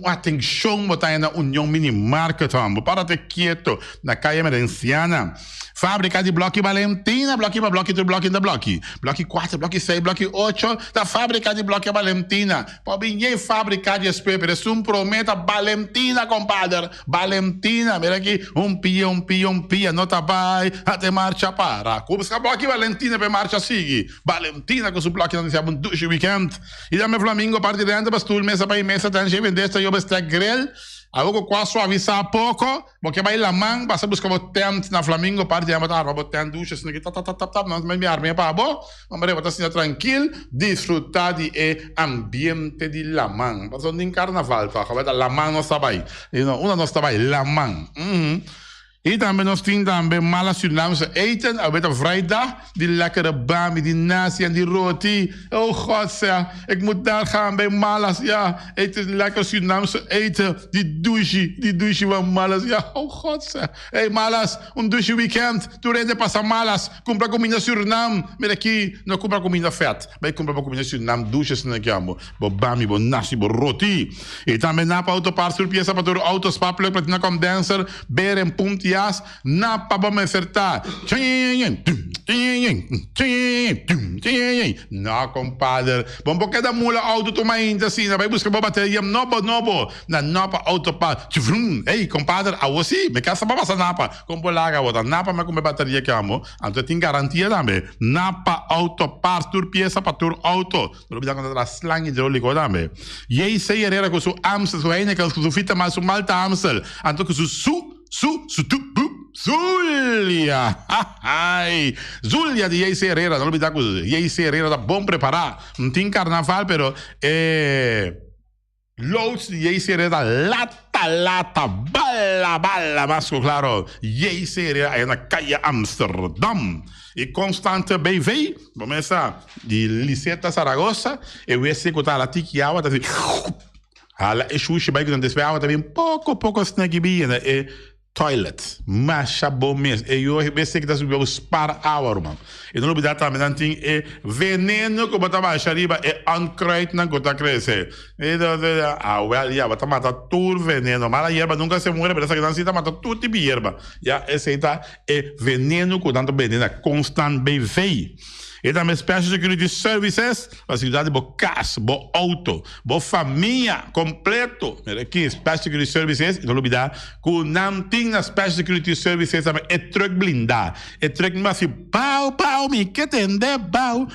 atenção botar na União Mini Market, amo. Para te quieto, na calle Merenciana. Fábrica de Bloco Valentina, bloco, blocchi. Blocchi 4, blocchi 6, blocchi 8, da fábrica de blocchi Valentina. Pô, ninguém fábrica de SP, pero es un prometa Valentina, compadre. Valentina, mira aqui, um pia, nota vai, até marcha para. Kubska blocchi Valentina per marcha sigui. Valentina con su blocchi non siamo un duce weekend. E da me Flamingo partirando per stul mesa per mesa, tanto vendesta io per grill. Algo qua suavizar pouco, porque vai la man, passa buscar o tent na Flamingo, parte de matar, o tent ducha, assim, tap, não me arme para bo, hombre, botar assim tranquilo, disfrutar de ambiente de la man. Passou de carnaval, tá? La man não está aí, uma não está aí, la man. E também nós temos também mala Surinaamse eten. Op vrijdag, die lekkere bami, die nasi en die roti. Oh god, zeg. Ik moet daar gaan bij Malas. Ja, eten lekker Surinaamse eten. Die douche van Malas. Ja, oh god, zeg. Hey Malas, douche weekend. Tu rende passa Malas. Compra comida Suriname. Mira aqui, não compra comida vet. Mas compra comida Suriname. Douches na chiamo. Bo bami, bo nasi, bo roti. E também na autopart surpiesa para tu autospa pluk platina condenser. Beren punti. Napa bom acertar. Não, compadre. Bom, porque da mula auto toma ainda assim, vai buscar uma bateria novo. Na Napa Autopart. Ei, compadre, a você, me casa para passar Napa. Como laga outra Napa, mas com bateria que amo. Então tem garantia também. Napa Autopart, tur pieza para tur auto. Não olvidar quando a slang hidráulico também. E aí sei era com su Amstel, su Heineken, su fita mais su Malta Amstel. Então com su Zulia! Zulia de JC Herrera, não olvidar que JC Herrera está bom preparar. Não tem carnaval, pero loads de JC Herrera, lata, bala, mas claro, JC Herrera é na calle Amsterdam. E Constante BV, vamos começar de Liceta Zaragoza, e o esse que está lá, tiquiava, tá assim. Hala, e sushi, vai que não desviava também, pouco snack bem, né? Toilet, macha bom mesmo. E eu pensei que está subindo os para hour, mano. E não olvidar também, não tem veneno que bota mais arriba, uncrate não que crescer. E well, bota mata tudo veneno. Mas a erva nunca se muere, mas essa que não se mata tudo tipo de erva. Esse aí tá veneno que tanto veneno, constant BV. E também Special Security Services, facilidade de casa, bo auto, bo família, completo. Aqui, Special Security Services, não olvidar, que não tem na Special Security Services também, é truck blindado. É truck não assim, pau, me que tende, pau,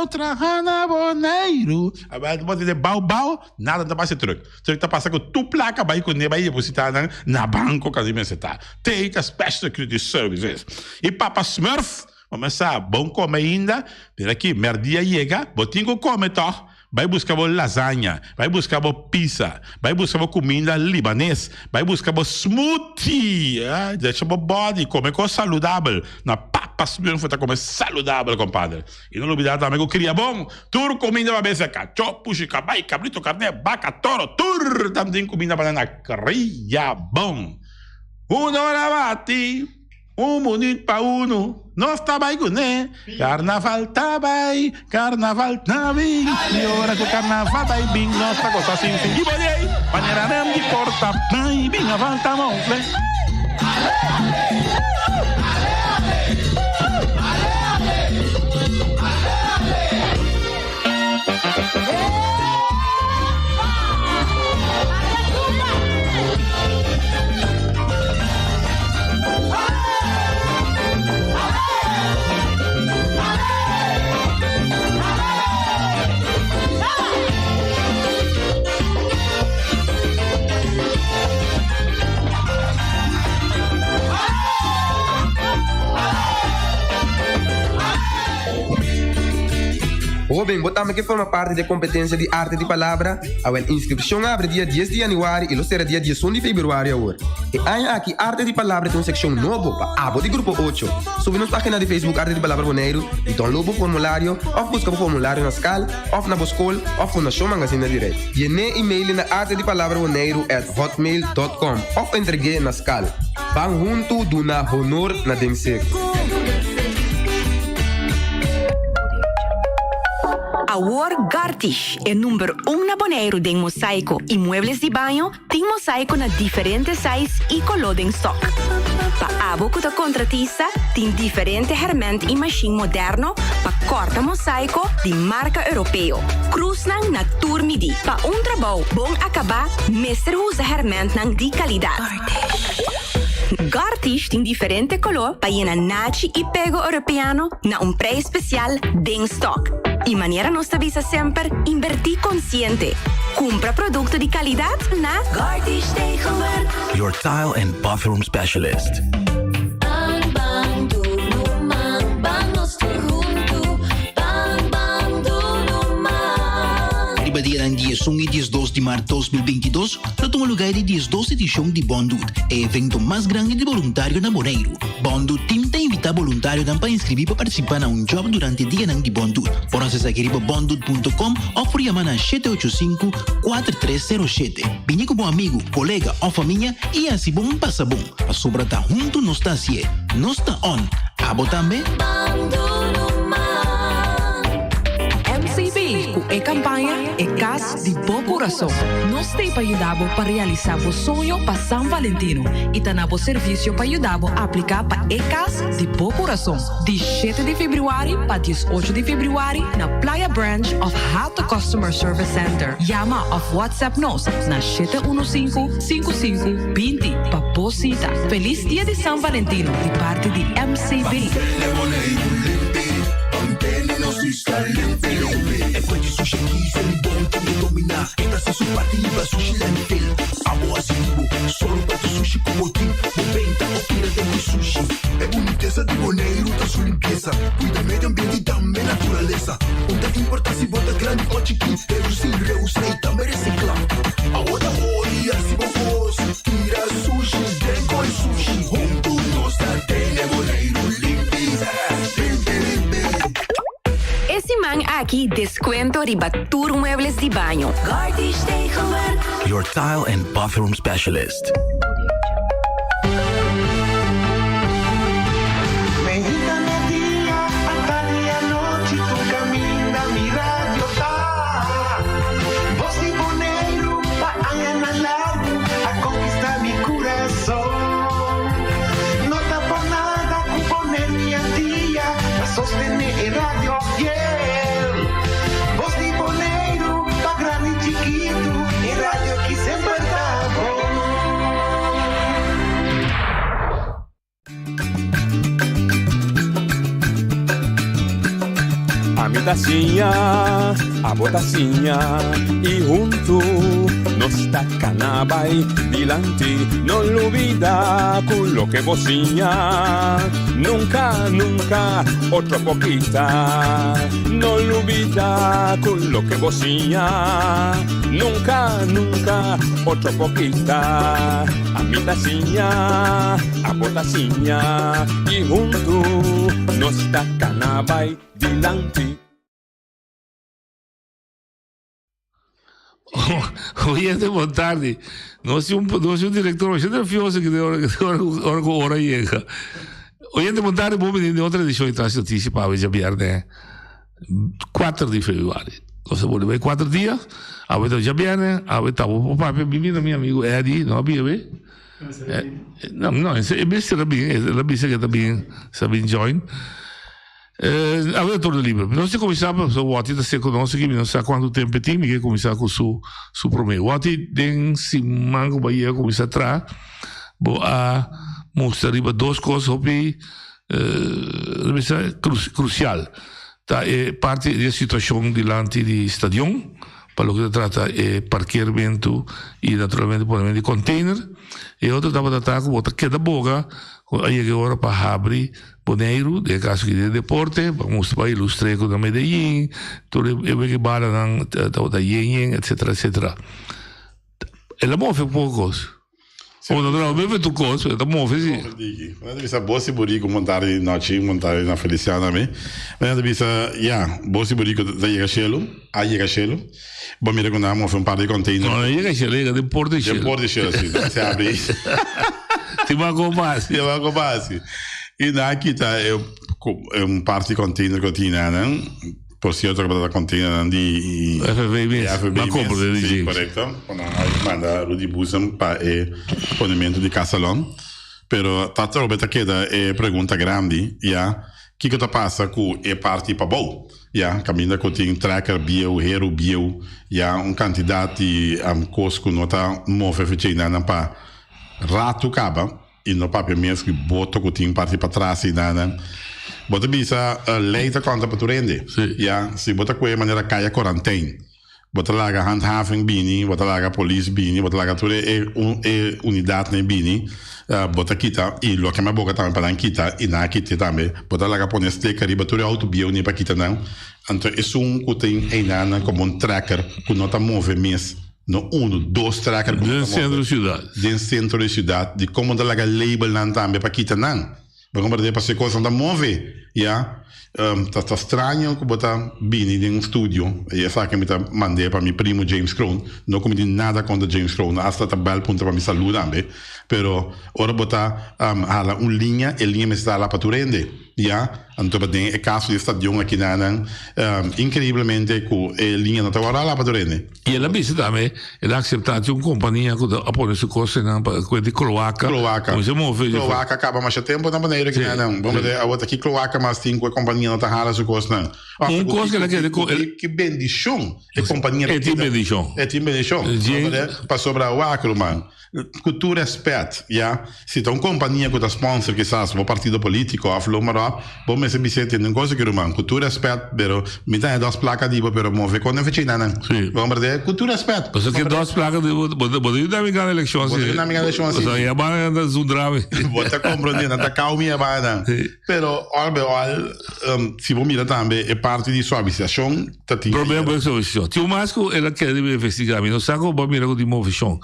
trajana boneiro. Agora, tu pode dizer, pau, nada não passa truck. Truck tá passando com tu placa, vai com ele, vai depositar na banco, que você tá. Tem a Special Security Services. E Papa Smurf, começar, bom comer ainda, por aqui, merdia chega, botinho come, tá? Vai buscar lasanha, vai buscar pizza, vai buscar comida libanês, vai buscar smoothie, deixa body, comer coisa saudável. Na papa, mesmo foi comer saudável, compadre. E não olvidar também que cria bom, tur comida para ver se cachorro, puxa, cabai, cabrito, carne, vaca, toro, tur, também comida para na cria bom. Una hora bate. Minuto para uno, não está bem, né? Carnaval tá bem, e ora que o carnaval vai bem, nossa coisa assim, e bolhei, maneira de porta, bem, a volta, monfle. Bem, botamos que forma parte da competência de arte de palavra. A inscrição abre dia 10 de janeiro e será dia 18 de fevereiro agora. E aí aqui, arte de palavra tem uma secção nova para abo de grupo 8. Subi na página de Facebook Arte de Palavra Boneiro e download o formulário, ou busca o formulário na escola, ou na escola, ou Fundação Magazine direto. E nem e-mail na artedepalavraboneiro@hotmail.com ou entregue na escola. Vão junto do na honor na denseco. A War Gartish é número 1 na Bonaire em mosaico e muebles de banho. Tem mosaico na diferentes sizes e color em stock. Pa abo kuta contratista, tin diferente herment e machine moderno, pa corta mosaico di marca europeo. Cruise nang na turmidi. Pa un trabaho bom acaba, Mr. Husa herment nang di qualidad. Gartish tem diferente color para ir na nachi e pego europeano na um preço especial den stock. E maneira nossa visa sempre invertir consciente. Compra produto de qualidade na Gartish Tegenwerk. Your tile and bathroom specialist. Bang bang doe man, bang nos junto, bang bang doe man. Ribadia ang dia song e 12 de março 2022, na tua lugar de 12 edição de Bondut, é evento mais grande de voluntário na Bonaire. Bondut Team te invita voluntário para inscrever para participar na um job durante o dia de Bondut. Por acessar aqui bondut.com ou por chamar na 785-4307. Venha com bom amigo, colega ou família e assim bom passa bom. A sobra tá junto, não está assim. Não está on. Abo também. MCB, a campanha é Cas de Bom Coração. Nós temos para ajudar para realizar o sonho para São Valentino e também o serviço para ajudar a aplicar para ECAS de Bom Coração. De 7 de fevereiro para 18 de fevereiro na Playa Branch of Hato Customer Service Center. Llama ou WhatsApp nos na 715-5520 para posita. Feliz dia de São Valentino de parte de MCB. E poi di sushi se li buoni che domina e da su partiva sushi landfill amo asivo solo per sushi como team moventa o tira de sushi é boniteza de Bonaire da sua limpeza cuida meio ambiente e também natureza onde importa se bota grande ou chiquinho reduce e reusar e também reciclar agora oi assim vamos tira sushi tem com sushi junto nós tem Bonaire limpeza Esse man aqui descuento ribatur muebles de banho. Gartish Tegenwerk. Your tile and bathroom specialist. Sostener radio fiel. Voz de Bonaire, pa grande e chiquito, e radio que sempre tá bom. A mitacinha, a botacinha, e junto nos tacanabay dilante, no lo olvida con lo que bocinha. Nunca, nunca, otra poquita, no lo olvida con lo que bocinha. Nunca, nunca, otra poquita, a mitacinha, a botacinha, y junto nos tacanabay dilante. Oyente, boa tarde. Nós temos um diretor, a gente é fioso que hora chega. Oyente, boa tarde, bom menino de outra edição de Trans Notícias para hoje, viernes 4 de fevereiro. Nós vamos ver 4 dias, a ver já viernes, a ver tá o papai, menino, meu amigo Eddie, não havia ver? Não, esse é bem, ela disse que também sabe join. Aveva torno libero, non si cominciava so Wati da se conosce che non sa quanto tempo timi che cominciava con su prome Wati den si manco baia comincia tra bo a mostrare due cose hopi crucial ta è parte della situazione davanti di stadion per lo che tratta è parcheggiamento e naturalmente ponimento di container e altro da attacco volta che da boga aí agora para abrir Bonaire, de caso que de deporte, vamos para ilustrar com a Medellín, tudo é que bala da Yen, etc, etc. Ela move poucos. Ou não bebe tu coisa, ela move sim. Mas bisa bosi burico montare noci, montare na Feliciana me. Mas bisa bosi burico da Chelo, a Chelo. Bom, me recordamos um par de container. Não, Chelo, é deporte Chelo. Deporte Chelo, sim. Se abre. Ti manco base. E daqui tá é parte container cotina, né? Por si outra para container di FVB, ma compro de DJ. Corretto. Quando manda Rudy Busam para ponimento de casalão. Pero tata Roberta queda pergunta grande, ja. Que tá passa com parte para bom, ja. Caminha com tem tracker bio, hero bio, ja, candidato de cosco nota move fechina na pa rato caba e no papel mesmo que boto com tem parte para trás e nada. Bota bisa leita conta para tu rende, ja. Se bota com maneira caia quarantena. Bota laga handhaving bini, bota laga police bini, bota laga tudo unidade nem bini. Bota kita e lo que me boca também para kita e na kita também. Bota laga pone stecker e batura auto bio nem para kita não. Então é que tem ainda como tracker que nota move mês. No 1, 2 tracker dentro centro da cidade. Dentro centro da cidade. De como da laga label não também para kita não. Vamos ver para ser coisa da move, ja. Tá estranho que botar bini em studio. E essa que me tá mandei para meu primo James Crown. Não comi nada contra James Crown. Hasta tá bel ponto para me saludar, também. Pero ora botar hala linha, e linha me está lá para tu rende, ja. Então tem o caso de estadio aqui na incrivelmente com linha não tá lá para tu rende. E ela disse também, ela accettato uma companhia que apone su coste na com de Croácia. Croácia. Croácia acaba mais tempo na maneira que não. Vamos ver a outra aqui Croácia mas tem com a companhia não tá hala su coste não. Coisa que bendição. É companhia. É tipo bendição. É tipo bendição. Para sobrar o acro, mano. Cultura respeito, ja. Se tem uma companhia que tá sponsor que sabe, o partido político, a flor maró, bom me se bisete não coisa que rumam. Cultura respeito, pero me dá duas placas de pero move quando é feita não. Vamos ver cultura respeito. Mas que duas placas de pode dar minha eleição. Pode dar minha eleição assim. Só ia banda zundrave. Bota compreender, não tá calminha banda. Pero se vou mirar também é parte de sua visitação, tá tem. Problema é isso. Tio Masco ela quer investigar, não sabe como mirar com de movição.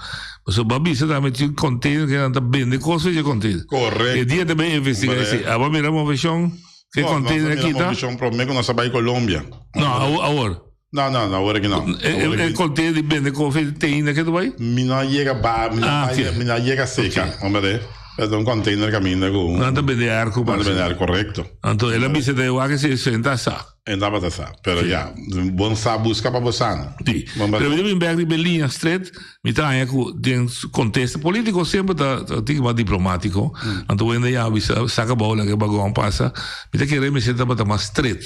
Mas o babi se também tinha container que não tá bem de coisa de container. Correto. E dia também investigar assim. A vamos mirar movição que container aqui tá. Movição problema que nós sabemos em Colômbia. Não, agora. Não, agora que não. É container de bem de coisa tem ainda que tu vai? Mina chega seca, vamos ver. É um container caminha com. Não tá bem de arco, correto. Então ela me se deu que se senta sa. Andava da sa, pero já, bom sa busca para você. Sim. Pero eu me berg de linha street, me tá aí com dentro contexto político sempre tá tipo mais diplomático. Então ainda já saca bola que bagão passa, me tá querendo me sentar para mais street.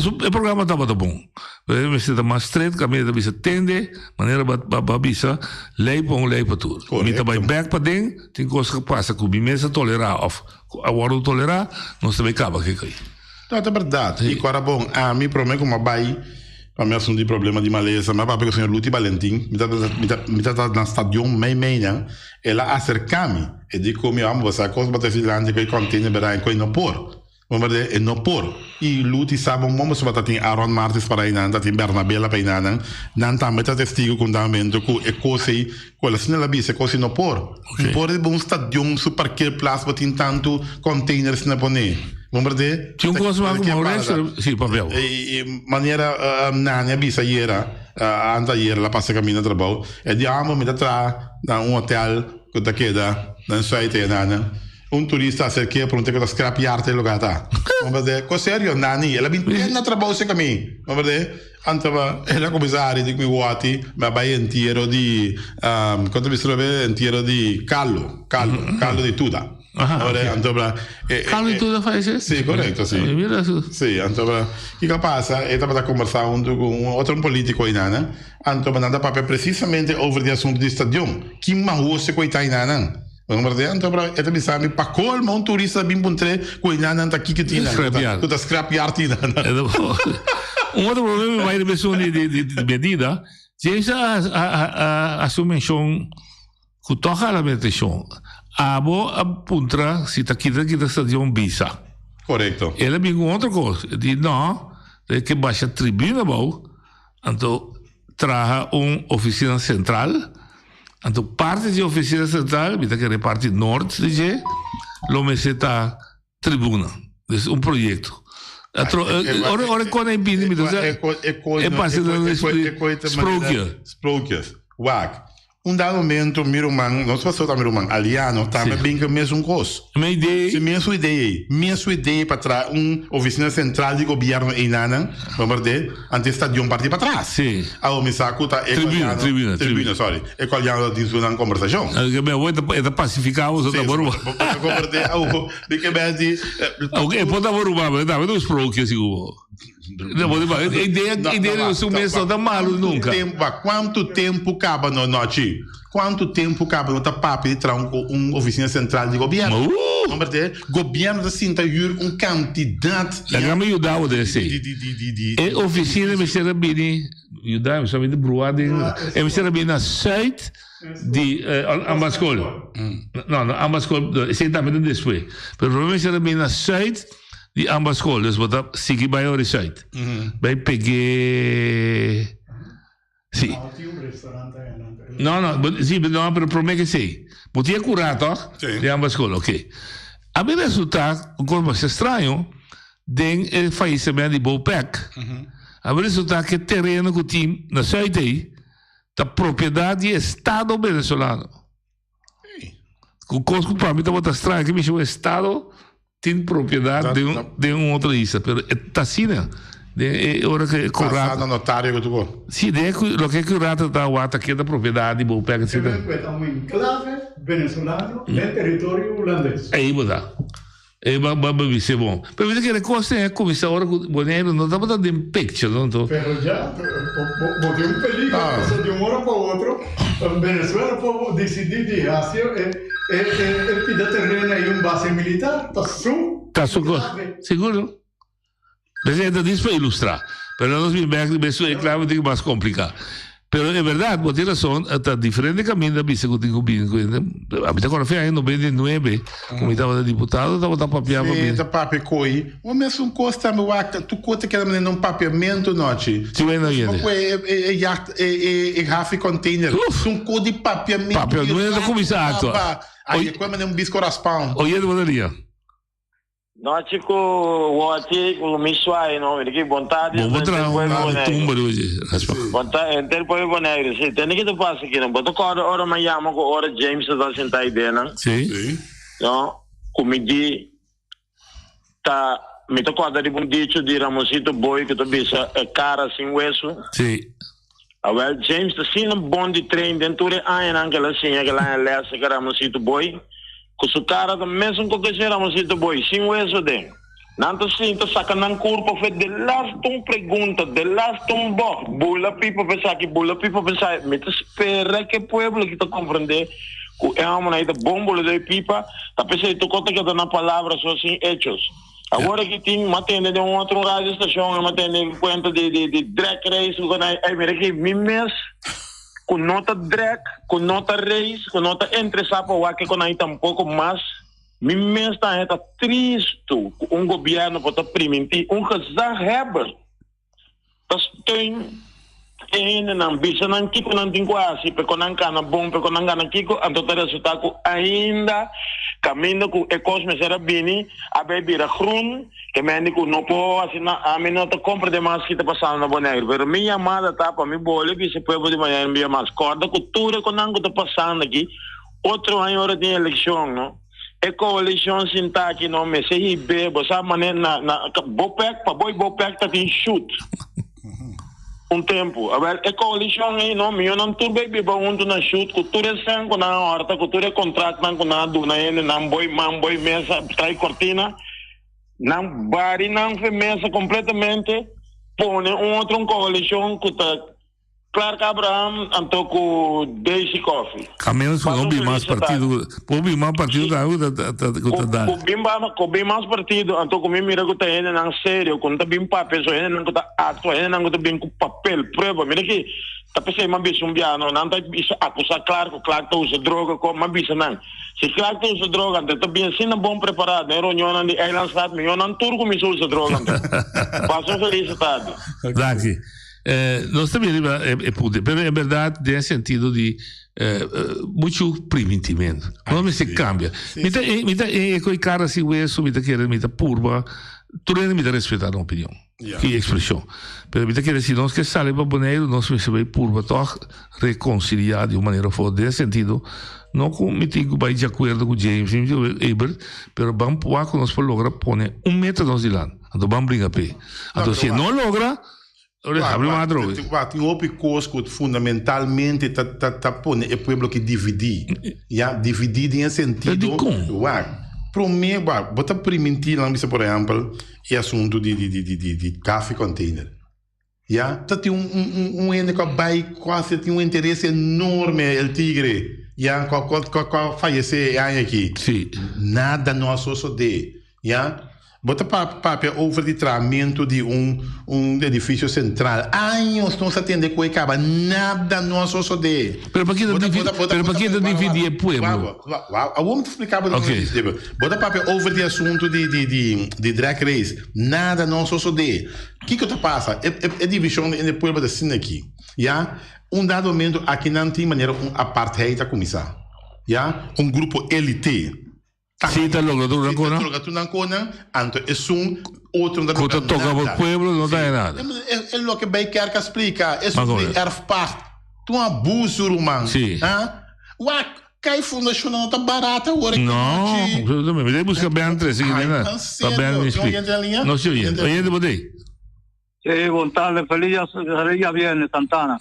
O programa estava bom. Eu me sinto mais estreito, caminho da bisa tende, maneira para bisa, lei para tudo. Me também back para dentro, tem coisa que passa com a mesa tolerar, agora tolerar, não se vai acabar que cai. Não, é verdade. E agora, bom, a mim prometo uma bai, para mim assunto de problema de maleza, mas para o senhor Luti Valentim, me tá na estação meia, ela acerca-me, e diz como eu amo você, coisa para ter Finlândia que contém berain que não por. Vamos ver, é não por. E Luti sabe, vamos ver, tem Aaron Martins para aí, tem Bernabela para aí, não também tá testigo com damento que é coisa aí, qual assim ela diz, é coisa não por. Por é bom estação, super que plaza tem tanto containers na poner. Vamos ver. Tinha coisa mais como o resto, sim, papel. E maneira na bisa era, anteayer lá passa caminho de trabalho, é de amo me dá na hotel que tá queda, na site nana. Turista cerca pronto que tá scrapiarte il lugar tá. Vamos ver, co sério, nani, ela bem na trabalho se caminho. Vamos ver. Antava ela comissária de mi vuoti, ma vai inteiro di quanto mi serve inteiro di callo di tuda. Ora antava callo di tuda faz isso? Sì, corretto, sì. Sì, antava che passa e stava a conversare con outro político aí nana. Antava nada para precisamente over the assunto di stadio. Chi ma usa coi tainana. Vamos ver, então para ele me sabe para colmo um turista bem pontre cuidando anta aqui que tinha tu tá scrapiar tinha outro problema vai de pessoa de medida seja a subvenção que toca a medição abo apuntra se tá aqui está de um visa correto ele me outra coisa diz não é que baixa tribuna bom então traga oficina central. Então, parte da oficina central, que é a parte norte, lo meseta tribuna. É um projeto. Ora, quando é impedimento, é parte da Sprókias. Wag. un dado momento Miruman, não se passou da Miruman, aliano, também bem que mesmo coisa. Minha ideia. Se mesma ideia para trás, oficina central de governo em Nana, vamos ver, antes está de partir para trás. Sim. A Omisaku tá tribuna, sorry. É colhado de uma conversação. Que minha avó é pacificar os outros barulho. Porque bem de. Ok, pode dar barulho, mas não é que assim o. A ideia é o mês toda malo nunca. Quanto tempo cabe na noite? Quanto tempo cabe no papo de tranco uma oficina central de governo? Vamos ver, governo assim tá quantidade. La grama ajudava desse. E oficina me será bem, ajudava somente de bruade. E me será bem na site de Ambascol. Não, Ambascol, certamente depois. Mas me será bem na site de Ambascol, dus wat dat zie bij jouw site. Bij PG. Sim. No, sì, no, per me che sei. Potti è curato, di Ambascol, ok. A me risulta un colpo strano del fallimento di Bopec. A me risulta che il terreno che team na Zuid da proprietà di Stato venezuelano. Con cosa per me è strano che mi dice Stato tem propriedade de outra isla, pero está assim, né? Ora que curado. Passado notário que tu go. Sim, o que curado tá o aqui da propriedade, bom pega assim. É um enclave venezuelano no território holandês. Aí botar. Vai ser bom. Pero veja que a coisa é como se agora o Boneiro não dá para dar picture, não tô. Pero já, botei peligro, de uma hora para outra, Venezuela pode decidir de Ásia e pedir terreno aí base militar, tá seguro? Mas ainda disso para ilustrar. Pero nós me isso é claro que mais complicado. Pero é verdade, você tem razão, está diferente caminho da vista que eu tenho combinado. A mim agora foi em 99, como estava deputado, estava papiando. Sim, está papiando. O mesmo custa, tu conta que era um papiamento, noite. Sim, não é Rafi Container. Um cor de papiamento. Papiamento, não é comissário. Aí, como é um bisco raspão. Olha, poderia. Noite com o ati com o missuai não ele que vontade bom botar uma tumba hoje vontade ele pode boneiro se tem que tu passa aqui não bota hora amanhã com hora James está sentado aí dentro sim não comidi tá me tocou a dar um dicho de Ramosito Boy que tu bisa é cara sem hueso sim well James está sim um bom de trem dentro de aquela assim aquela é lessa que Ramosito Boy com o cara do mesmo que éramos isso boy sem o isso de nanto sinto sacanang corpo foi de last pergunta de last bo bula people pensar me te espera que pueblo que te compreender que é uma aí de bombo de pipa tá pensei tu conta que na palavra só sem hechos agora que tem matende de outro rádio estação matende conta de drag race com aí mira que mimes com nota drag, com nota race, com nota entre sapo que com aí tampouco mais mesmo está triste governo pode permitir casar heber das tem não bisa não kiko não tem quase porque não cana bom porque não cana kiko então resulta que ainda caminho com ecosme será bem a bebida groen que me digo não pode assim a mim não te compra demais que está passando na Bonaire pero minha amada tá para mim bolha que se pode de manhã enviar mais corda cultura com não está passando aqui outro ano hora de eleição não é coalição sinta aqui não me sei bebo sabe maneira na bopec para bopec tá tem chute tempo a ver é coalição aí não eu não tô bem onde na chute cultura sem com na horta cultura contrato não com na duna ele não boi mesa trai cortina não bari não foi mesa completamente põe outro coalição que tá Clark Abraham antoco Daisy Coffee a menos que não mais partido com bem mais partido antoco me mira que tá ele não sério com tá bem papel só ele não tá ato ele não tá bem com papel prova mira que tá pensei mas bicho biano não tá bicho acusar Clark tá usa droga como mas bicho não se Clark tá usa droga então tá bem assim bom preparado né reunião de Island State eu não turco me usa droga passou felicidade daqui nós também é poder, mas é verdade tem sentido de muito primitivamente não se cambia me tá com cara assim isso me tá querendo me tá purba tu nem me tá respeitar a opinião Que expressão. Pero que decir, nós que sale para Bonaire, nós vai por toch reconciliar de uma maneira fora desse sentido. Não comigo vai de acordo com James Ebert, pero vamos poder que nós por lograr pôr metro nós de lá. Então vamos brincar pé. Então se não logra, tem outro coisa que fundamentalmente tá põe é povo que dividir, dividir em sentido. Para mim, bota permitir lá, por exemplo, o assunto de café container. Tá tem ente que vai quase tem interesse enorme o tigre. Qual fallecer aqui? Sim. Nada não só de, bota papel over de tratamento de edifício central. Anos não se atende com acaba. Nada não só de. Pero para que dividir o pueblo? Vamos explicar para vocês. Bota papel over de assunto de drag race. Nada não só de. O que passa? É divisão no pueblo da cena aqui. Dado momento aqui não tem maneira apartheid a começar. Grupo elite. Sim, tá logo tu não conhece, então é outro da quando toca o pueblo não dá nada. É o que vai querer que explica, é sobre erfpacht. Tu abuso romano. Sim. Cai fundação não tá barata agora. Não, absolutamente. Deve buscar bem entre né? Para bem me explicar. Não se oye. Oye de botei. Sí, buenas tardes, feliz viernes, Santana.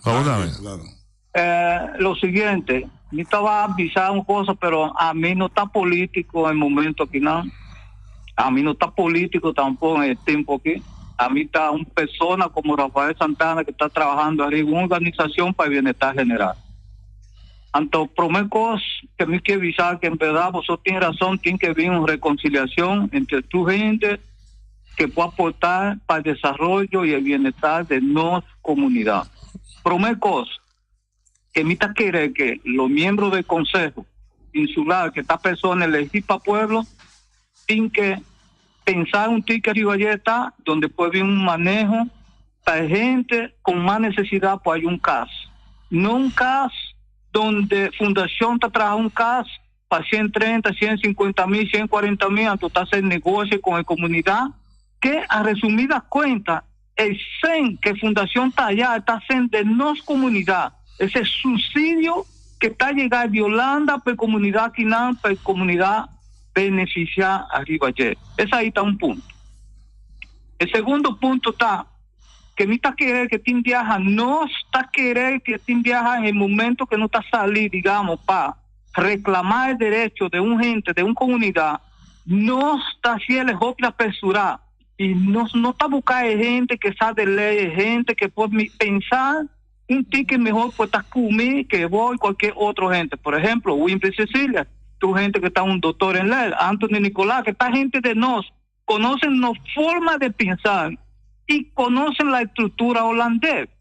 Lo siguiente, me estaba avisando una cosa, pero a mí no está político el momento aquí, ¿no? A mí no está político tampoco en el tiempo aquí. A mí está una persona como Rafael Santana que está trabajando arriba en una organización para el bienestar general. Entonces, primera cosa que me quiero avisar que en verdad vosotros tienen razón, tiene que haber una reconciliación entre tu gente que pueda aportar para el desarrollo y el bienestar de nuestra comunidad. Primera cosa, que me quiere que los miembros del Consejo Insular, que esta persona elegida para pueblo, tienen que pensar un ticket arriba allá está, donde puede haber un manejo para gente con más necesidad, pues hay un caso. No un caso donde Fundación está trabajando un caso para 130, 150 mil, 140 mil, entonces hacer negocio con la comunidad, que a resumidas cuentas, el CEN que Fundación está allá, está haciendo de nuestra comunidad, ese subsidio que está llegando de Holanda para comunidad quinán, para comunidad beneficiar arriba allá. Ese ahí está un punto. El segundo punto está que me está querer que Tim viaja, no está querer que Tim viaja en el momento que no está salir, digamos, para reclamar el derecho de un gente, de una comunidad, no está haciendo el job de apresurar y no está buscando gente que sabe de ley, gente que puede pensar un ticket mejor pues está conmigo que voy cualquier otro gente. Por ejemplo, Wimpy Cecilia, tu gente que está un doctor en ley, Anthony Nicolás, que está gente de nos, conocen la forma de pensar y conocen la estructura holandesa.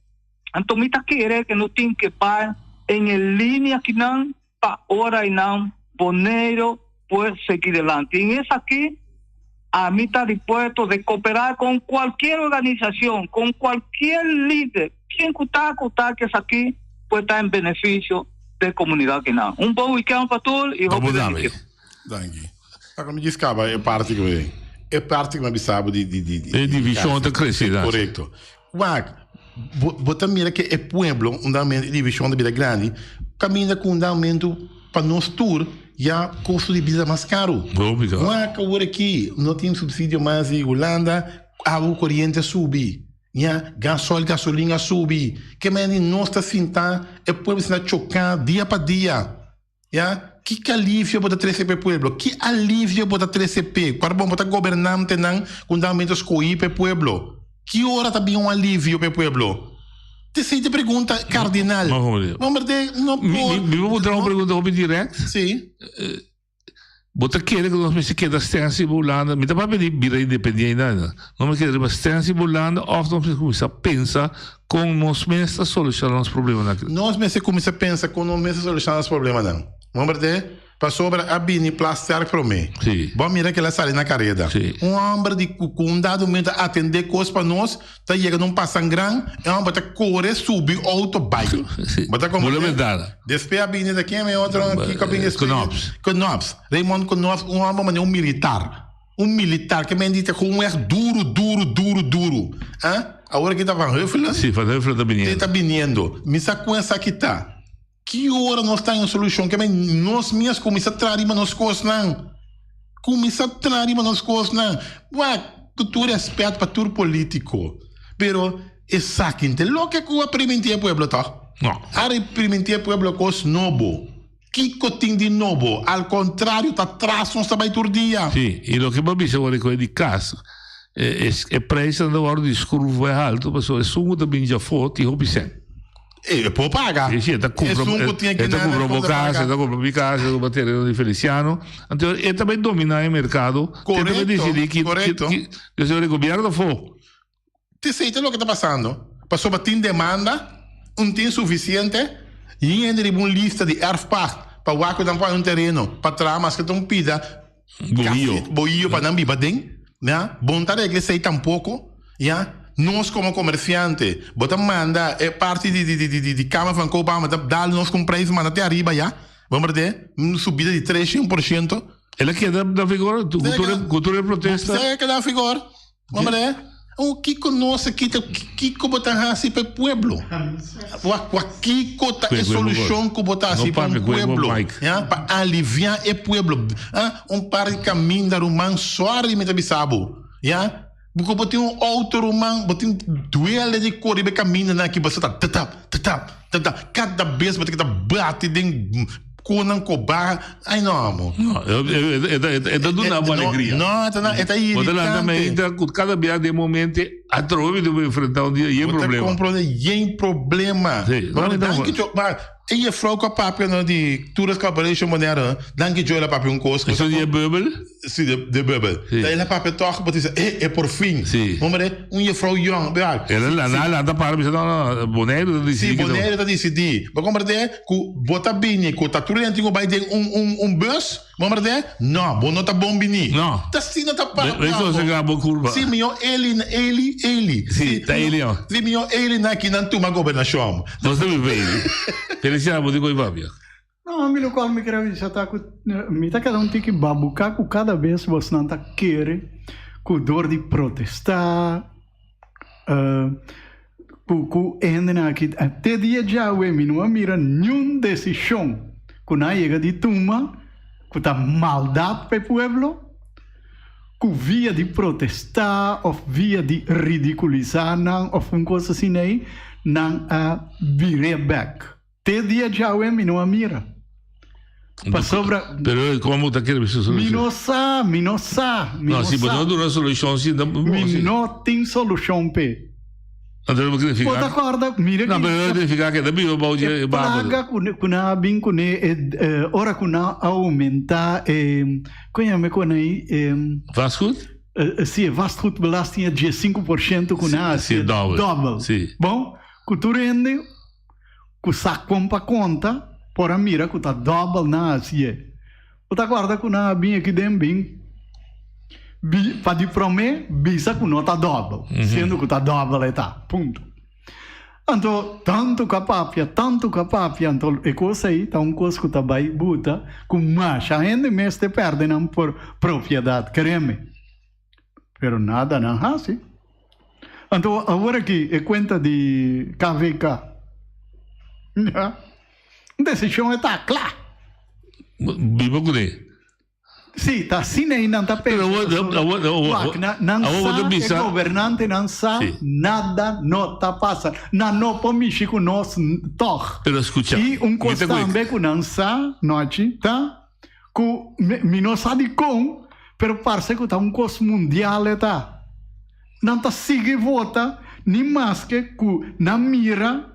Entonces, quiere que no tienen que parar en línea que no, para ahora y no, Bonaire puede seguir adelante. Y en esa aquí, a mí está dispuesto de cooperar con cualquier organización, con cualquier líder, quien cuesta que es aquí, puede estar en beneficio de la comunidad que no. Un buen weekend para todos y Danke. Agora me diz que é parte que é parte que me sabe de divisão da crescida. Correto. Mas bota mira que é pueblo, de divisão de vida grande, caminha com andamento para nós tour, já custo de vida mais caro. Mas agora aqui não tem subsídio mais em Holanda, água corrente subir. Gasolina subir. Que men não está sentando, é pueblo está chocando dia para dia. Que alívio para 3CP pueblo? Que alívio para 3CP? Quando vamos para governante não, com andamentos coi para pueblo. Que hora também alívio para pueblo? Te pergunta cardinal. Vamos ver, não pode. Vou dar uma pergunta bem direta. Sim. Bota querer que nós se queda extensivo Holanda, me dá para pedir vida independente ainda. Não me querer extensivo Holanda, ou nós começamos a pensar como nós mesmos solucionar os problemas. Nós mesmos começamos a pensar como nós mesmos solucionar os problemas não. Vamos ver? Passou para a Bini plastar para mim. Vamos mirar que ela sai na carreira. Homem de com um dado momento atender coisas para nós, tá chegando passang grande, é um bota correr subir auto bike. Bota como Despe a Bini daqui é outro aqui que Knops. Raymond Knops, um homem militar. militar que me diz como é duro. Agora que tá Van Huffelen? Sim, Van Huffelen tá vindo. Tá vindo. Me sabe com essa aqui tá. Que hora nós tá em solução? Que nós mesmos começamos a trazer nas coisas, não. Começamos a trazer nas coisas, não. Ué, tu respeito para tudo político. Pero, é saquinte. Lo que eu aprendi ao pueblo, tá? Não. Aprendi ao pueblo com os novo. Kiko tem de novo. Al contrário, tá atrás, nós trabalhamos todo dia. Sim, e o que eu vi agora com ele caso é preço da hora de curva é alto, mas o sumo também já foi, e o Vicente. E pode pagar. Sim, está comprando casa, está comprando casa, do material de Feliciano. Então, ele também domina o mercado. Correto, também decidir que o governo foi. Te sei o que está passando. Passou para ter demanda, não tem suficiente, e ainda uma lista de erfpacht para o arco de um terreno, para tramas que estão pedindo boio para não viver bem, né? Bom, tá regra sei tampouco, já? Nós como comerciante, bota manda é parte de Câmara Van Copa, dá nós com preço manda até arriba, já? Vamos ver, subida de 300%. Ela que dá vigor, cultura de protesta. Sei que dá vigor. Vamos ver. O Kiko nossa Kiko botar assim para o pueblo. O Kiko tá a solução que botar assim para o pueblo, para aliviar o pueblo. Par de caminho da rumã só de metabisabo, já? Porque botar outro rumã, botar duelo de cor e caminho na que você tá cada vez você tá bate dentro Conan Cobar, ai não, amor. Não, é dando uma alegria. Não, é irritante. Cada dia de momento, a trove de enfrentar dia e é problema. E problema. E é fraco a papel de todas as corporações modernas. Danke jo la papel coisa. Isso é bubble? Sim, de bubble. Daí la papel toca, você diz, é por fim. Sim. Vamos ver, frau young, ela tá para mim, não, boneiro tá decidido. Sim, boneiro tá decidido. Mas como é que bota bem, que tá tudo antigo vai ter bus, vamos ver? Não, bom não tá bom bem. Não. Tá sim, não tá para. Isso você ganha boa curva. Sim, meu ele. Sim, tá ele, ó. Sim, meu ele na que não toma governação. Nós estamos bem. Feliciano, digo aí, Fábio. Não, a qual me quero já tá com me tá cada tem que babucar com cada vez você não tá querer com dor de protestar com ainda aqui até dia já o me não mira nenhum decisão com a chega de tuma com tá maldade para o pueblo com via de protestar ou via de ridiculizar não ou uma coisa assim aí não a vire back. Te dia já o não mira. Para sobra. Pero como está querendo solução? Mi não sabe. Não, se você não tem uma solução, sim, não tem solução pe. Não tem que ficar. Pode acordar, mira. Não, mas tem que ficar que também o balde paga kuna bem kuna ora kuna aumentar conhece kuna fast food? Sim, fast food belasting é de 5% kuna double. Sim. Bom, cultura ende que saco para conta, por a mira que tá double na Ásia. O tá guarda que na bem aqui dentro bem, para de promer, bisa que não tá double, sendo que tá double tá, ponto. Então, tanto capapia, então é coisa aí, tá coisa que tá vai buta, com mais ainda mais te perde não por propriedade, creme. Pero nada não assim. Então, agora aqui é conta de KVK. A decisão está clara. Viva com ele. Sim, está assim aí, não está pensando. Não sabe, governante não sabe, nada não está passando. Não pode mexer com nós, toch. E coisa também que não sabe, noite, tá? Que não sabe como, mas parece que está coisa mundial, tá? Não está seguindo vota, nem mais que na mira,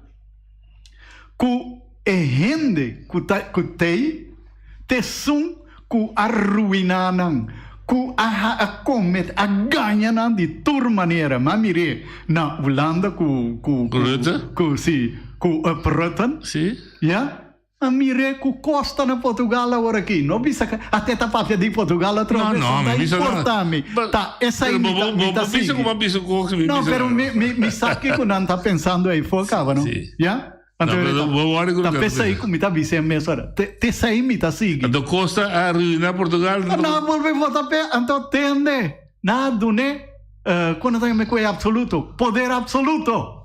que é gente que tem tesão que arruinar não que a comet a ganha não de toda maneira mas mire na Holanda que sim que Rutten sim já a mire que Costa na Portugal agora aqui não bisa até tá papia de Portugal não bisa tá essa aí não pero me sabe que não tá pensando aí focava não já Então, pensa aí como está bem mesmo. Te sair me tá seguindo. Então Costa a ruinar Portugal. Não, volve votar pé. Então tende. Nada, né? Quando tem me absoluto, poder absoluto.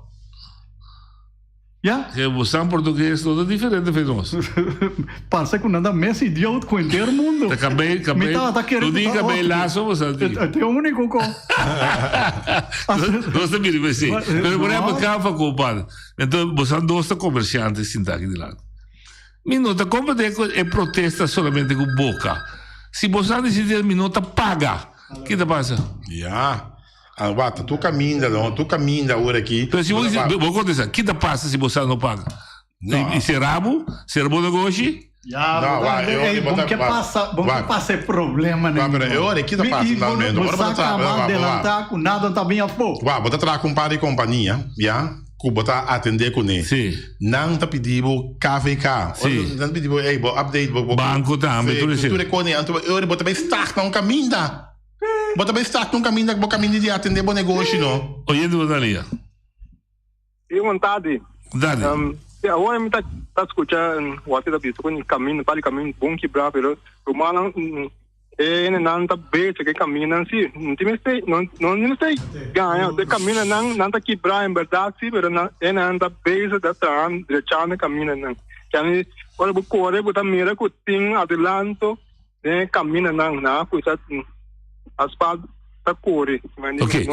Ja? Se você em português todo é diferente de nós. Parece que nada mais idiota com o inteiro mundo. Acabei. Tu diga bem lá só você. É o único com. Nós também não sei. Mas por exemplo, cá foi culpado. Então você não está comerciante assim daqui de lado. Minuta, como é protesta somente com boca. Se você decidir minuta paga. O que te passa? Ja. Guarda, tu caminha agora aqui. Então, se você, vou acontecer, o que te passa se você não paga? E ser rabo? Ser bom negócio? Bom que passa problema, né? Ora, que te passa finalmente? Ora, você acaba de adelantar com nada, tá bem a pouco. Vá, bota trazer com para companhia, já? Que bota atender com ele. Sim. Não tá pedindo KVK. Sim. Não pedindo, update. Banco também, tudo isso. Tu recone, ora, bota bem start não caminho. Bota bem start num caminho de atender bom negócio, não? Oyendo Rodalia. E vontade. Dade. Agora me tá escutando o até da pessoa com caminho bom que bravo, pero o mal não tá bem que caminho não se não sei ganha de caminho não tá quebrar em verdade sim, pero não tá bem da tá de caminho não. Que agora vou correr botar mira que tem adelanto de caminho não coisa asfalto tá corre. Ok.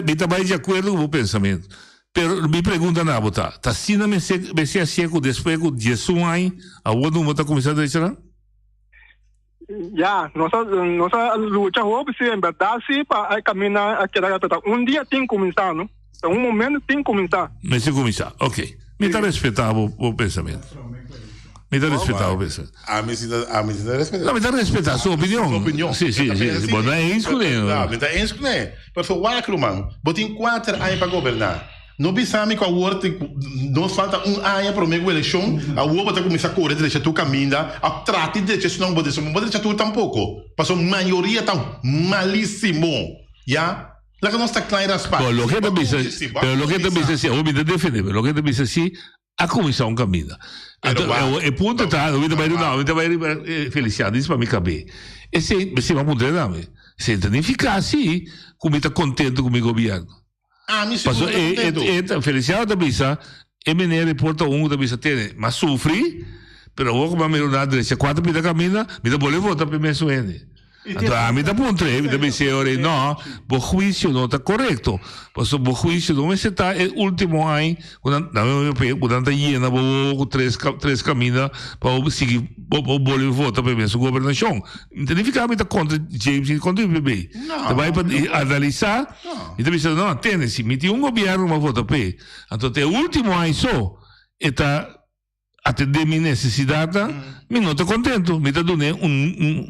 Me tá bem de acordo com o pensamento. Pero me pergunta na botar, tá sina me se seco depois com 10 anos, a outra não tá começando a dizer? Já, nossa luta hoje sim, em verdade sim, para caminhar aquela gata. Dia tem que começar, não? Então momento tem que começar. Mas se começar, ok. Me tá respeitando o pensamento. Me dá respeitar o pensamento. Me dá respeitar. Não, me dá respeitar a sua opinião. Sim. Bom, não é isso, né? Não, me dá isso, né? Mas foi o Acro, mano. Botem 4 anos para governar. Não pensamos que a Word nos falta ano para a eleição. A Word vai começar a correr, deixa tu caminhar, a tratar de deixar, não pode deixar tu tampouco. Porque a maioria está malíssimo. Já? Lá que nós está claro as partes. Lo que te dice assim, eu me defender, lo que te dice assim, a comissão caminha. Então, o ponto está, eu vai Feliciano, isso para me caber. Esse vamos treinar, se não ficar assim, como está contente com o governo. Me seguro. Feliciano da Bisa, MNE reporta da Bisa tem, mas sofre, pero vou como a melhorar direita, 4 pita caminha, me dá boleto votar para me suene. Então, a mim dá ponto, me dá dizer, não, o juízo não está correto, porque o juízo não está é o último ano, quando está llena, vou três caminhos para seguir o boleto votar para a governação. Então, fica a contra James e contra o BB. Você vai analisar, e você diz, não, tem, se me tem governo, uma vota para então, até o último ano só, está atender minha necessidade, me não estou contente, me está dando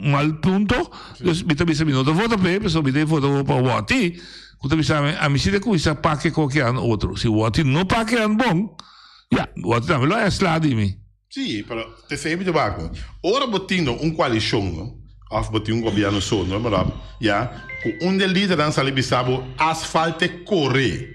mal ponto, me está dizendo, não estou votando para pessoa, me está votando para o Wati, quando me sabe, a mim se de coisa pague qualquer ano outro, se o Wati não pague ano bom, o Wati também é slado de mim. Sim, mas te sei de baco. Ora botando coalição, ou botando governo só, não é verdade? Com de liderança ali bisabo asfalto corre,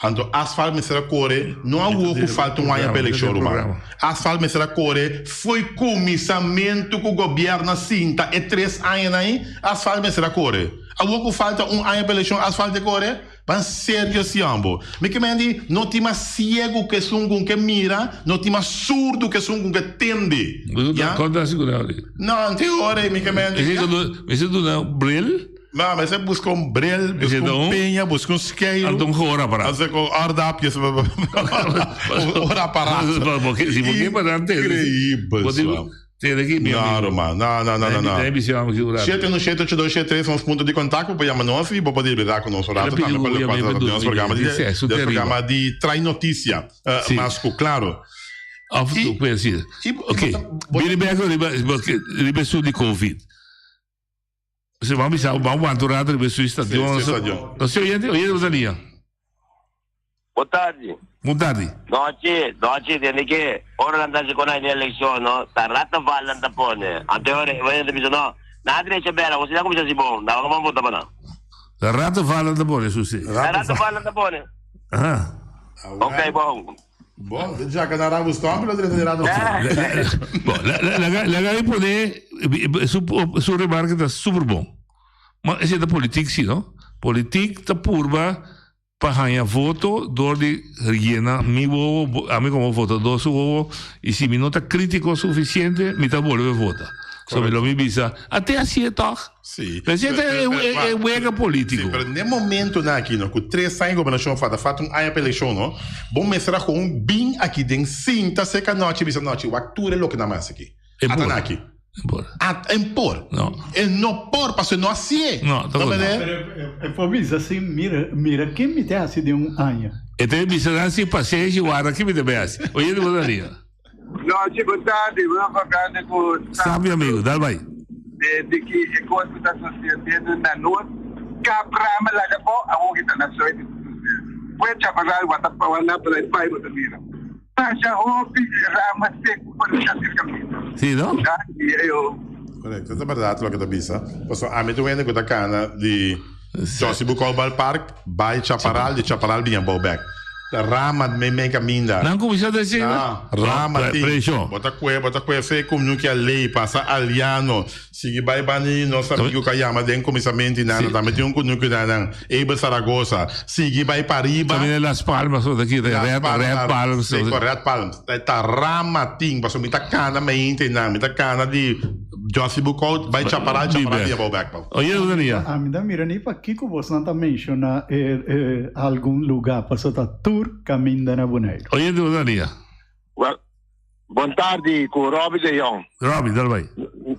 Então, asfalto me será correr, não há o falta um ano para eleição, mano. Asfalto me será correr, foi comissamento que o governo sinta, é 3 anos aí, asfalto me será correr. Há o falta um ano para eleição, asfalto de correr, mas sério se ambo. Me que me não tem mais cego que sungun que mira, não tem mais surdo que sungun que tende. Conta a segurança. Não, tem hora, me que me Mas tu não, Bril? Mas você busca brel, busca penha, busca isqueiro. Então, ora para. Você com ordap, ora para. Se você para não ter. Incrível. Tem aqui, não. Não. Chete no chete, te dou chete, são os pontos de contato para chamar nós e para poder lidar com o nosso rato também para o programa de Trai Notícia. Mas, claro. Ok. Liberação de Covid. Você vai avisar, vamos aturar a pessoa estadião. Não sei, oyente, Rosalia. Boa tarde. Boa tarde. Noite, tem que ora andar se com a eleição, não? Tá rata valendo da pone. Anterior, vai dizer não. Na direita bela, você já começou assim bom. Não vamos votar para não. Tá rata valendo da pone, Susi. Tá rata valendo da pone. Ah. Ok, bom. Bom, já que não gostou, pelo direito de errado. Bom, la gari pode su remarca tá super bom. Mas esse é da política, sim, não? Política tá purba para ganhar voto, dor de regina, a mim como votador su e se me não tá crítico suficiente, me tá volver votar. Só me lo mi bisa. Até assim é toch? Sim. Mas é huega político. Sim, mas no momento aqui, não, com 3 anos de governação fada, fato um ano para eleição, não? Bom, mas será com bem aqui dentro, sim, tá seca noite, bisa noite, o actor é louco na massa aqui. Até aqui. Impor. Não. E não por, porque não assim. Não, tá bom. Por mim, assim, mira, quem me tem assim de ano? E tem bisa assim, paciência, o ar aqui me tem assim. Oye, de botaria. Noite, boa tarde, vamos falar com Sabe, amigo, dá vai. de que é coisa da sociedade na noite, caprama lá de boa, a outra está na sociedade. Pode chaparar o atapa lá para o pai do Mira. Já ouvi rama seco para o caminho. Sim, não? Correto, é verdade o que tu bisa. Posso a mim tu vendo que tá cana de Josi Bucolbal Park, vai chaparal de chaparal bem back. Rama me caminda. Não começou a dizer, Rama bota que fe como não que a lei passa aliano. Sigi vai bani nossa amigo Kayama den comissamento nada, também tem que não dan. Ebe Saragossa, sigi vai Pariba. Também Las Palmas daqui, Red Palms. Red Palms. Tá Rama ting, passo me tá cana me entendam, me tá cana de Josi Bucol vai chaparal de back. Oye, Dania. A mim da mira nem para que você não tá menciona algum lugar para só tour caminho na Bonaire. Oye, Dania. Well, boa tarde, com o Robbie de Jong. Robbie, dá vai.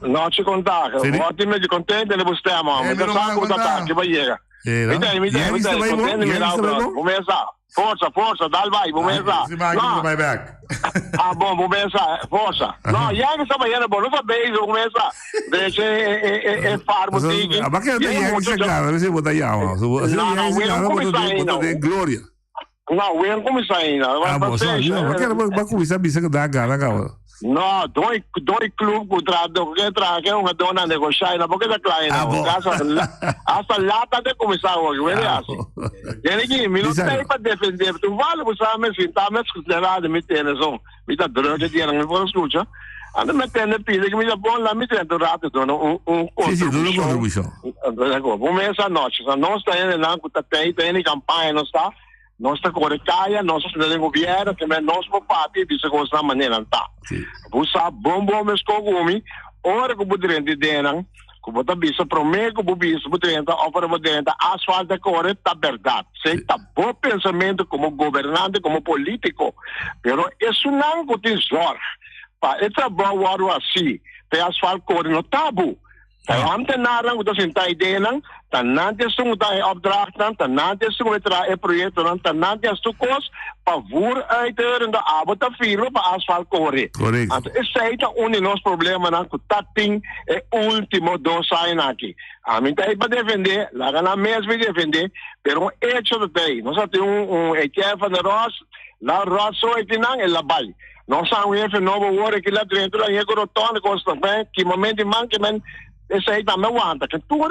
Noite contato. Ótimo de contente ne buscamo. Mi da saco da tarde vai chega. Mi dai, contente mi dà. Começa. Força, dal vai, começa. No. My back. Bom, começa, força. No, já que estava indo, não sabia, começa. Deixa é farmo tig. Ma che non c'è gara, se vuoi tagliamo. Gloria. No, we começa ainda. Ma come sabe que dá gara, cara? No, doi club contrato que traga uma dona negociar na boca da cliente. Hasta lata de começar hoje, verdade? Ele que me não tem para defender, tu vale você me sentar me considerado me ter razão. Me dá droga de não me vou escutar. Anda me tendo pide que me dá bom lá me tendo rato dono contribuição. Vamos essa noite, nós está indo lá com tem campanha não está. Nós está com a caia, nós estamos no governo, também nós vamos partir dessa coisa maneira não tá. Você bom mas cogumi, ora que poderia dizer não, que você bisa promete que você poderia oferecer poderia asfalto correto tá verdade. Sei tá bom pensamento como governante, como político, pero isso não que tem sorte. Para essa boa hora assim, tem asfalto correto no tabu. Ante narang udah sintai denang, tanante sung udah opdracht dan, tanante sung udah proyek dan, tanante sukos pavur aider en de abota firma pa asfalt corre. Correct. Ante esse é nos problema na kutating último dos anos aqui. A mim tá aí para defender, lá na mesma defender, pero hecho de day, nós temos equipe na Ross, lá Ross só é que não é lá vai. Nós sabemos que novo hora que lá dentro lá é corotone constante, que momento man que men esse aí também aguanta, que tu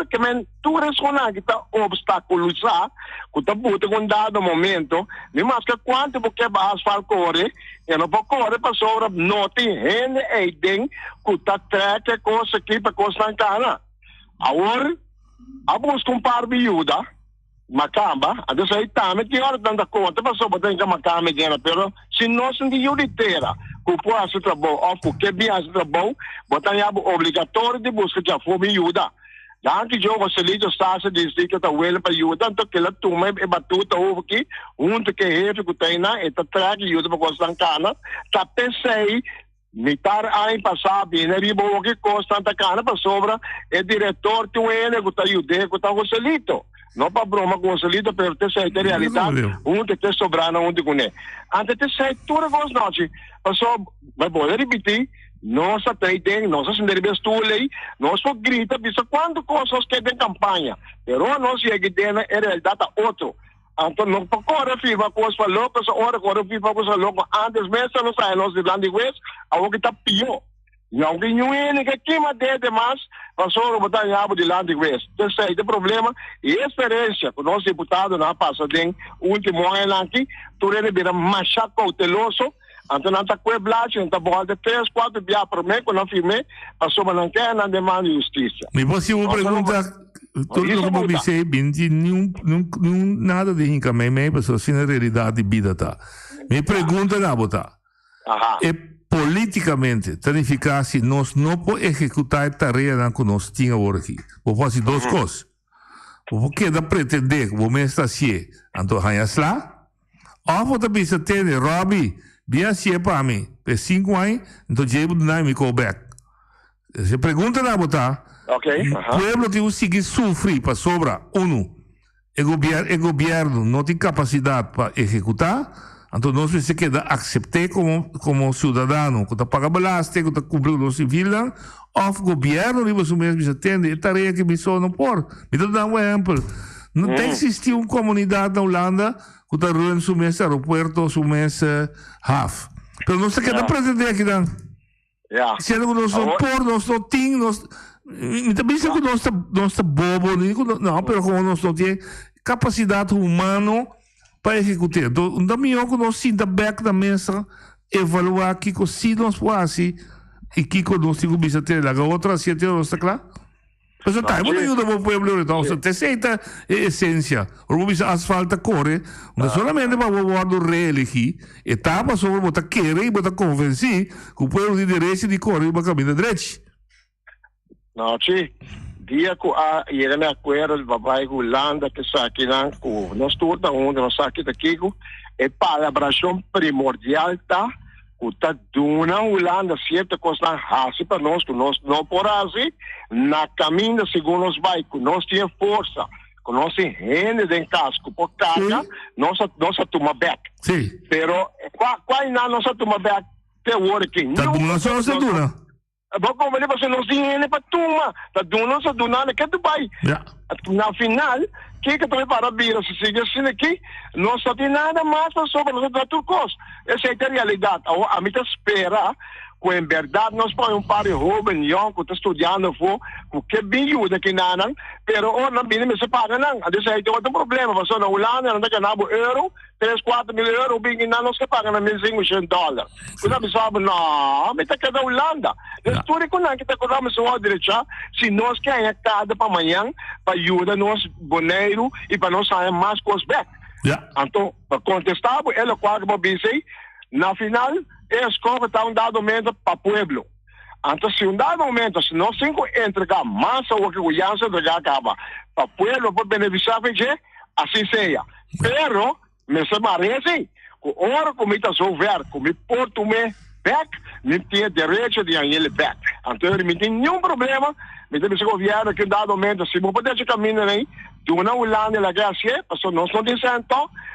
responde que está obstaculizar, que está botando com dado momento, mas que quanto porque asfalto corre, e não pode correr para sobre noti, rende e den, que está treque coisa aqui para coisa cana. Agora, a busca par viúda, macamba, adesso aí também tem hora dando conta, para sobre tem que macamba gena, pero se nós não de inteira, que pode ser trabalho, ou porque bem ser trabalho, botar é obrigatório de buscar já for viúda. Já que eu você liga está se diz que está well para ajuda, então que ela toma e batuta ovo aqui, junto que jefe que tem na, e tá traga ajuda para coisa cana, tá pensei mitar aí passar bem, né, ribo que costa tanta cana para sobra, é diretor que o ele que tá ajuda, que tá você lito. Não para broma com você lito, pero te sei a realidade, junto que sobrando onde com ele. Antes te sei toda coisa noite, passou, vai poder repetir. Nossa tem, nossa senderia estulei, nós só grita, bisa quanto coisas que tem campanha, pero nós chega dentro é realidade outro. Então não pode correr firma coisa falou, pessoa hora correr firma coisa louco, antes mesmo não sai nós de Blandi West, algo que tá pior. Não que ninguém que queima demais, passou a botar em abo de land west. Então, esse é o problema e experiência com o nosso deputado na passa de último ano aqui, tu ele vira mais cauteloso. Então, não está com o blate, não está bom de 3, 4 dias por mês, quando eu firmei, passou a não quer, não demanda justiça. Me você uma pergunta, tudo como me sei, nenhum nada de rinca, mas pessoa assim na realidade de vida tá. Me pergunta na botar. É politicamente, tarificar se nós não podemos executar a tarefa que nós tínhamos agora aqui. Vou fazer duas coisas. Vou querer pretender que o mês está cheio, então ganhas lá. Ou vou também ter Robbie, bem cheio para mim, por 5 anos, então eu não me call back. Se pergunta na botar, o povo tem que seguir sofrer para sobrar. O governo não tem capacidade para executar. Então nós precisamos que aceitar como cidadão, que paga balasta, que cumpre o civil, ou o governo que você mesmo atende, é tarefa que me só não pode. Me dá um exemplo. Não tem existir uma comunidade na Holanda que está ruim seu mês aeroporto, seu mês half. Mas nós queremos pretender aqui, não. Se nós não pôr, nós não temos, também sei que nós estamos bobo, não, mas como nós não temos capacidade humana para executar. Então, da minha que nós sinta back da mesa, evaluar que se nós fazemos e que nós temos que ter a outra se ter nós está claro. Mas o time não ajuda o povo então você aceita a essência. O que asfalta corre, não solamente para o guardo reelegir, etapa sobre botar querer e botar convencer que o povo de direita de correr para caminho direito. Não, sim. Dia que a me acuerdo do papai que Holanda que está aqui não, nós todos onde nós aqui daqui é palabração primordial tá, que tá dando Holanda certa coisa assim para nós que nós não por assim na caminho segundo nós vai que nós tinha força que nós tem rende de casco por casa nós toma back. Sim. Pero qual não nós toma back te working. Tá dando só essa dura. Como ele você não tinha para turma, tá dando só dando que tu vai. Na final, que tu vai para vir se sigue assim aqui, não só tem nada mais sobre os outros coisas. Essa é a realidade. A mim espera que em verdade nós podemos para jovem, young, que está estudando que bem ajuda aqui não, pero não bem me separa não. Esse aí tem outro problema, você na Holanda não tem euro, 3, 4 mil euros, bem não nós que paga na $1,500. Você sabe não, me tá que da Holanda. Estude com nós que tá correndo sua direita, se nós quer cada para amanhã para ajudar nós boneiro e para nós sair mais coisas back. Então, para contestar, ele quase para dizer, na final a escola está dado momento para o povo. Então, se dado momento, se nós temos que entregar massa ou que o Janssen entregar acaba para o povo, para beneficiar, assim seja. Pero, me se parece que a hora que me está souber, que me porto me back, me tem direito de ir ele back. Então, não tem nenhum problema, me tem que governo que dado momento, se eu puder caminhar aí, Duna Holanda la gracia, porque nós não dizemos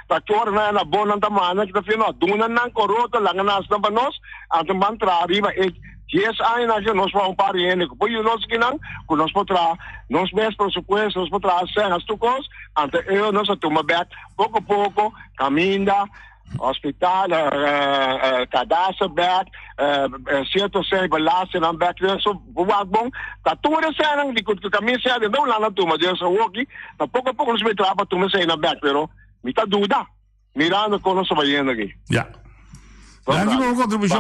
tá torna na boa na mana que tá fino, duna não corrota lá nas na nós, então van tra arriba e 10 anos que nós vamos para ele, que foi nós que não, que nós potrá, nós mesmos presupuesto, nós potrá ser as tucos, então eu nós toma back pouco a pouco, caminha hospital, cadastro back, certo sei balance na back, so buwag bom, tá tudo sendo de que caminho se não lá na turma, de essa walkie, tá pouco a pouco nos metrapa para turma sei na back, pero me tá dúvida, mirando como nós vai indo aqui. Danke por contribuição.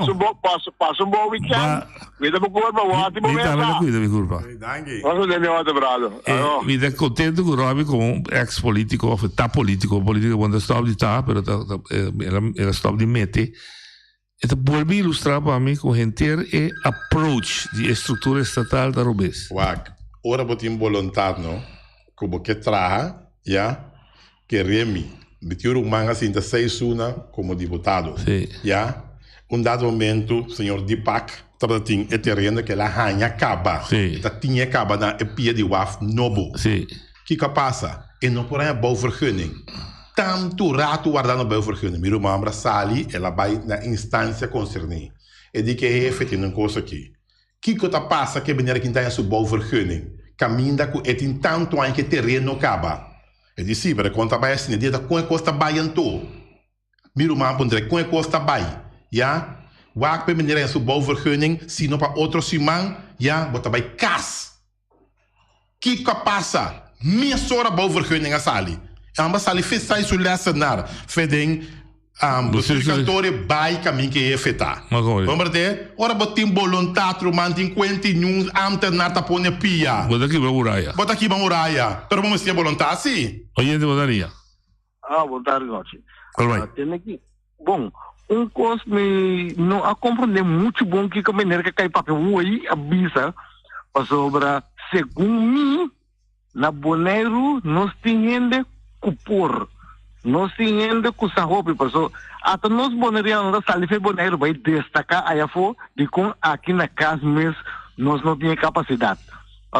Passa um bom weekend. Me dá curva, ótimo mesmo. Cuida, me curva. Danke. Vamos ver outro brado. Me dá contente com o Robbie como ex-político, ou tá político quando stop de tá, pero ela stop de mete. Então, volvi ilustrar para mim com o inteiro approach de estrutura estatal da Rubens. Wag, ora botim voluntário, não? Como que traga, que remi. Metió un man assim da 6 como deputado. Ya, dado momento, senhor Dipak, trating e terreno que la hanha acaba. Tinha acaba na pia de waf nobo. Que passa? E não por aí boa vergunning. Tanto rato guardando boa vergunning. Miro mambra sali, ela vai na instância concernida. E di que efeito uma coisa aqui. Que passa que venir aqui tem a sua boa vergunning. Caminha com tem tanto ano que terreno acaba. E disse, para conta vai assim, dia da com costa baianto. Miro mambra com costa bai. Ya? Waak bij meneer en zijn bouwvergunning, zien op een otro simang, ja, wat bij kas. Kika passa, meer sora bouwvergunning als ali. En maar sali fit sai su lessen naar, verding, bestuurskantoren bij kaminke je feta. Maar de, ora botim volontatro mantin quentinhos ambtenaar tapone pia. Bota aqui Uraya. Bota aqui Uraya. Pero vamos ter vontade, sim. Oyente, botaria. Boa tarde, Noche. Qual vai? Tem aqui. Bom, coisa me não a compreender muito bom que a maneira que cai papel aí avisa sobre segundo mim na Bonaire nós temos cupor. Nós temos que usar roupa, pessoal. Até nós bonerianos da Salife Bonaire vai destacar aí fora de com aqui na casa mesmo nós não temos capacidade.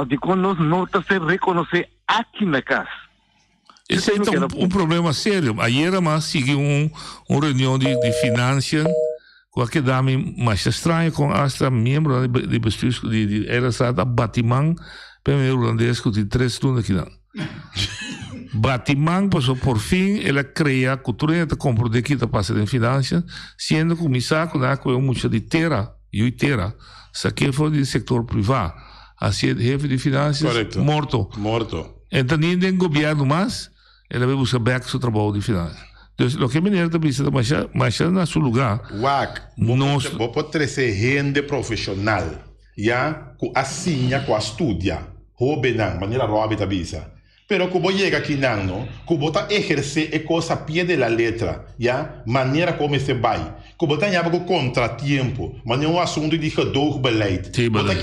De com nós não está se reconhecer aqui na casa. Esse é então um problema sério. Ayer mas segui reunião de finanças com aquele dame mais estranho com hasta membro de bestuur de era sada Batimang para o holandês que tem 3 turnos aqui não. Batimang passou por fim ela cria cultura de compra de que passa em finanças sendo comissário com muita de terra e terra saque foi do setor privado assim chefe de finanças morto então ninguém governo mais ela vai buscar back seu trabalho de finanças. Então, o que a menina está pensando, mas na seu lugar. Vou poder ser gente profissional, já, com a sinha, com a estudia, robenang, maneira robe da bisa. Pero que vou chegar aqui não, que vou exercer a coisa a pé da letra, já, maneira como se vai. Que vou ter com contratempo, mas não é um assunto de redoogbeleid. Bota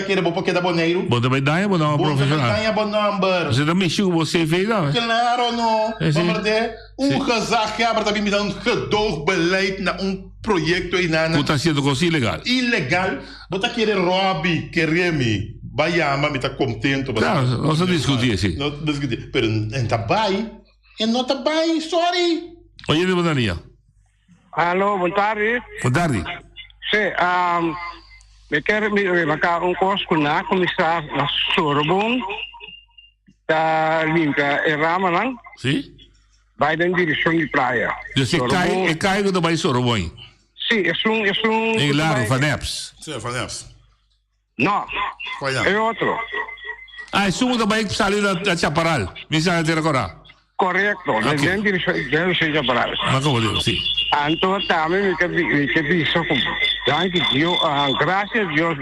querer porque da Bonaire. Bota vai dar uma profissional. Bota vai dar uma number. Você também chegou você fez não? Claro não. Vamos ver gezag que abre também me dá redoogbeleid na projeto aí na. Está sendo coisa ilegal. Ilegal. Bota querer roubi, querer me. Vai ama, me está contento. Não, não se discutir assim. Não discutir. Pero não tá bem. E não tá bem, sorry. Oye, de Bonaria. Alô, boa tarde. Boa tarde. Sim, eu quero marcar curso na comissária Sorbonne da Linka Rama, não? Sim. Vai na direção de praia. Você cai do Bahia Sorbonne? Sim, é um... Em Laro, Faneps. Sim, Faneps. Não, é outro. É um da Bahia que saiu da Chaparral. Me sai de agora. Correto, dentro de Chaparral. Mas como digo, sim. Então, também me diz, graças a Deus,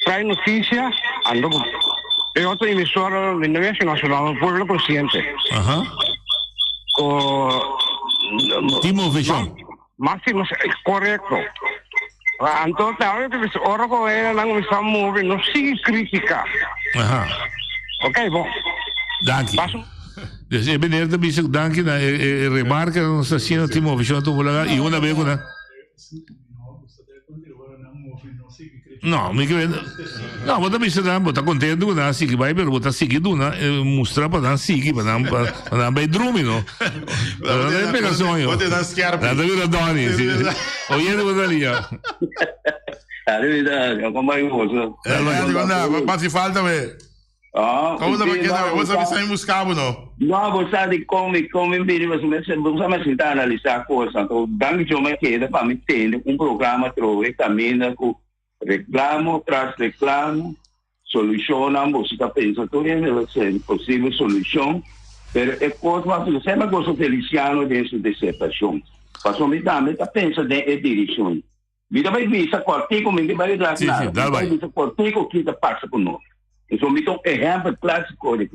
traz notícia, é outra emissora de Negócio Nacional, o Pueblo Consciente. Timo Vision. Máximo, correto. Então, também que ora com ela não me está movendo, não sigue crítica. Ok, bom. Danke. Dus ik ben eerder bezig, dank je. Remarca, não está sendo Timo Vision, e uma vez, né? Não, me quer não, mas também será, está contente com a seguir, vai, mas está seguindo, né? Mostrar para dar seguir, para dar bem drume, não? Não pega sonho. Pode dar esquerda. Nada vira Doni. Oye, de Bonaria. Como é você? Mas falta, velho. Você vai sair buscar, não? Não, você de como você vai sentar analisar a coisa. Então, dá-me de uma queda para me ter programa que caminha com reclamo tras reclamo, solucionamos, você está pensando em possível solução, mas é coisa, você não gosta de Feliciano dentro de dissertação. Passou me também está pensando em direção. Me também visa cortico, me vai dar nada. Me visa cortico que está passa com nós. Então, me dá um exemplo clássico. O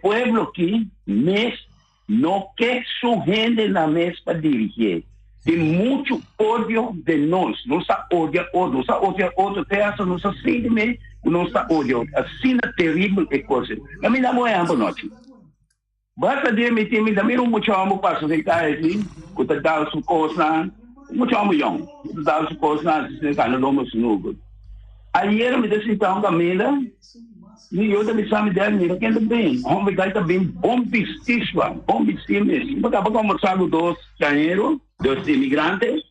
povo aqui, não quer sua gente na mesa para dirigir. Tem muito ódio de nós. Nossa ódio, outro peça, nossa síndrome, nossa ódio. Assim é terrível a coisa. A mim não é amor, não. Basta dizer, me dá muito amor para você estar aqui, que está dando sua coisa, muito amor, não. Está dando sua coisa, se está no nome do Senhor. Ayer me disse então, Camila, e eu também sabe dele, que ele bem, homem vai estar bem, bom vestíssimo, mesmo. Porque vamos conversar com dois imigrantes,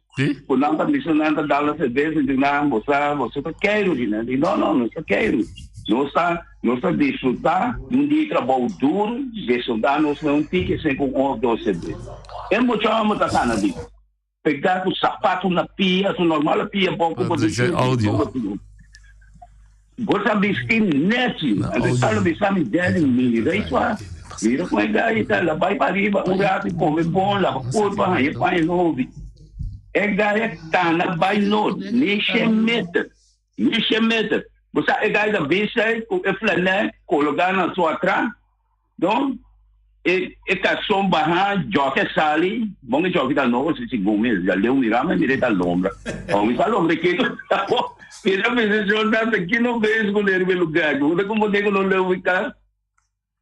quando não está mencionando dar a cerveja, de não, você está querendo, né? Não está querendo. Não está desfrutar de dia de trabalho duro, desfrutar, nós não tem que ser com um ou dois cervejas. É muito amor da cana, pegar o sapato na pia, o normal pia, pouco dizer áudio. Você bisquim nesse, estava bisquim dele, mira isso mira com ele aí, tá, vai para riba, gato come bom, lá curva, aí vai novo. Gaia tá na vai no, niche meter. Você gaia da bicha, o flané, colocar na sua atrás, então cação barra, joga sali, bom que joga da novo, se gume, já leu mirama, mire da lombra. Vamos falar lombra que tá bom. Mira, me jornada aqui no vejo com ele pelo lugar, como como digo não leu ficar.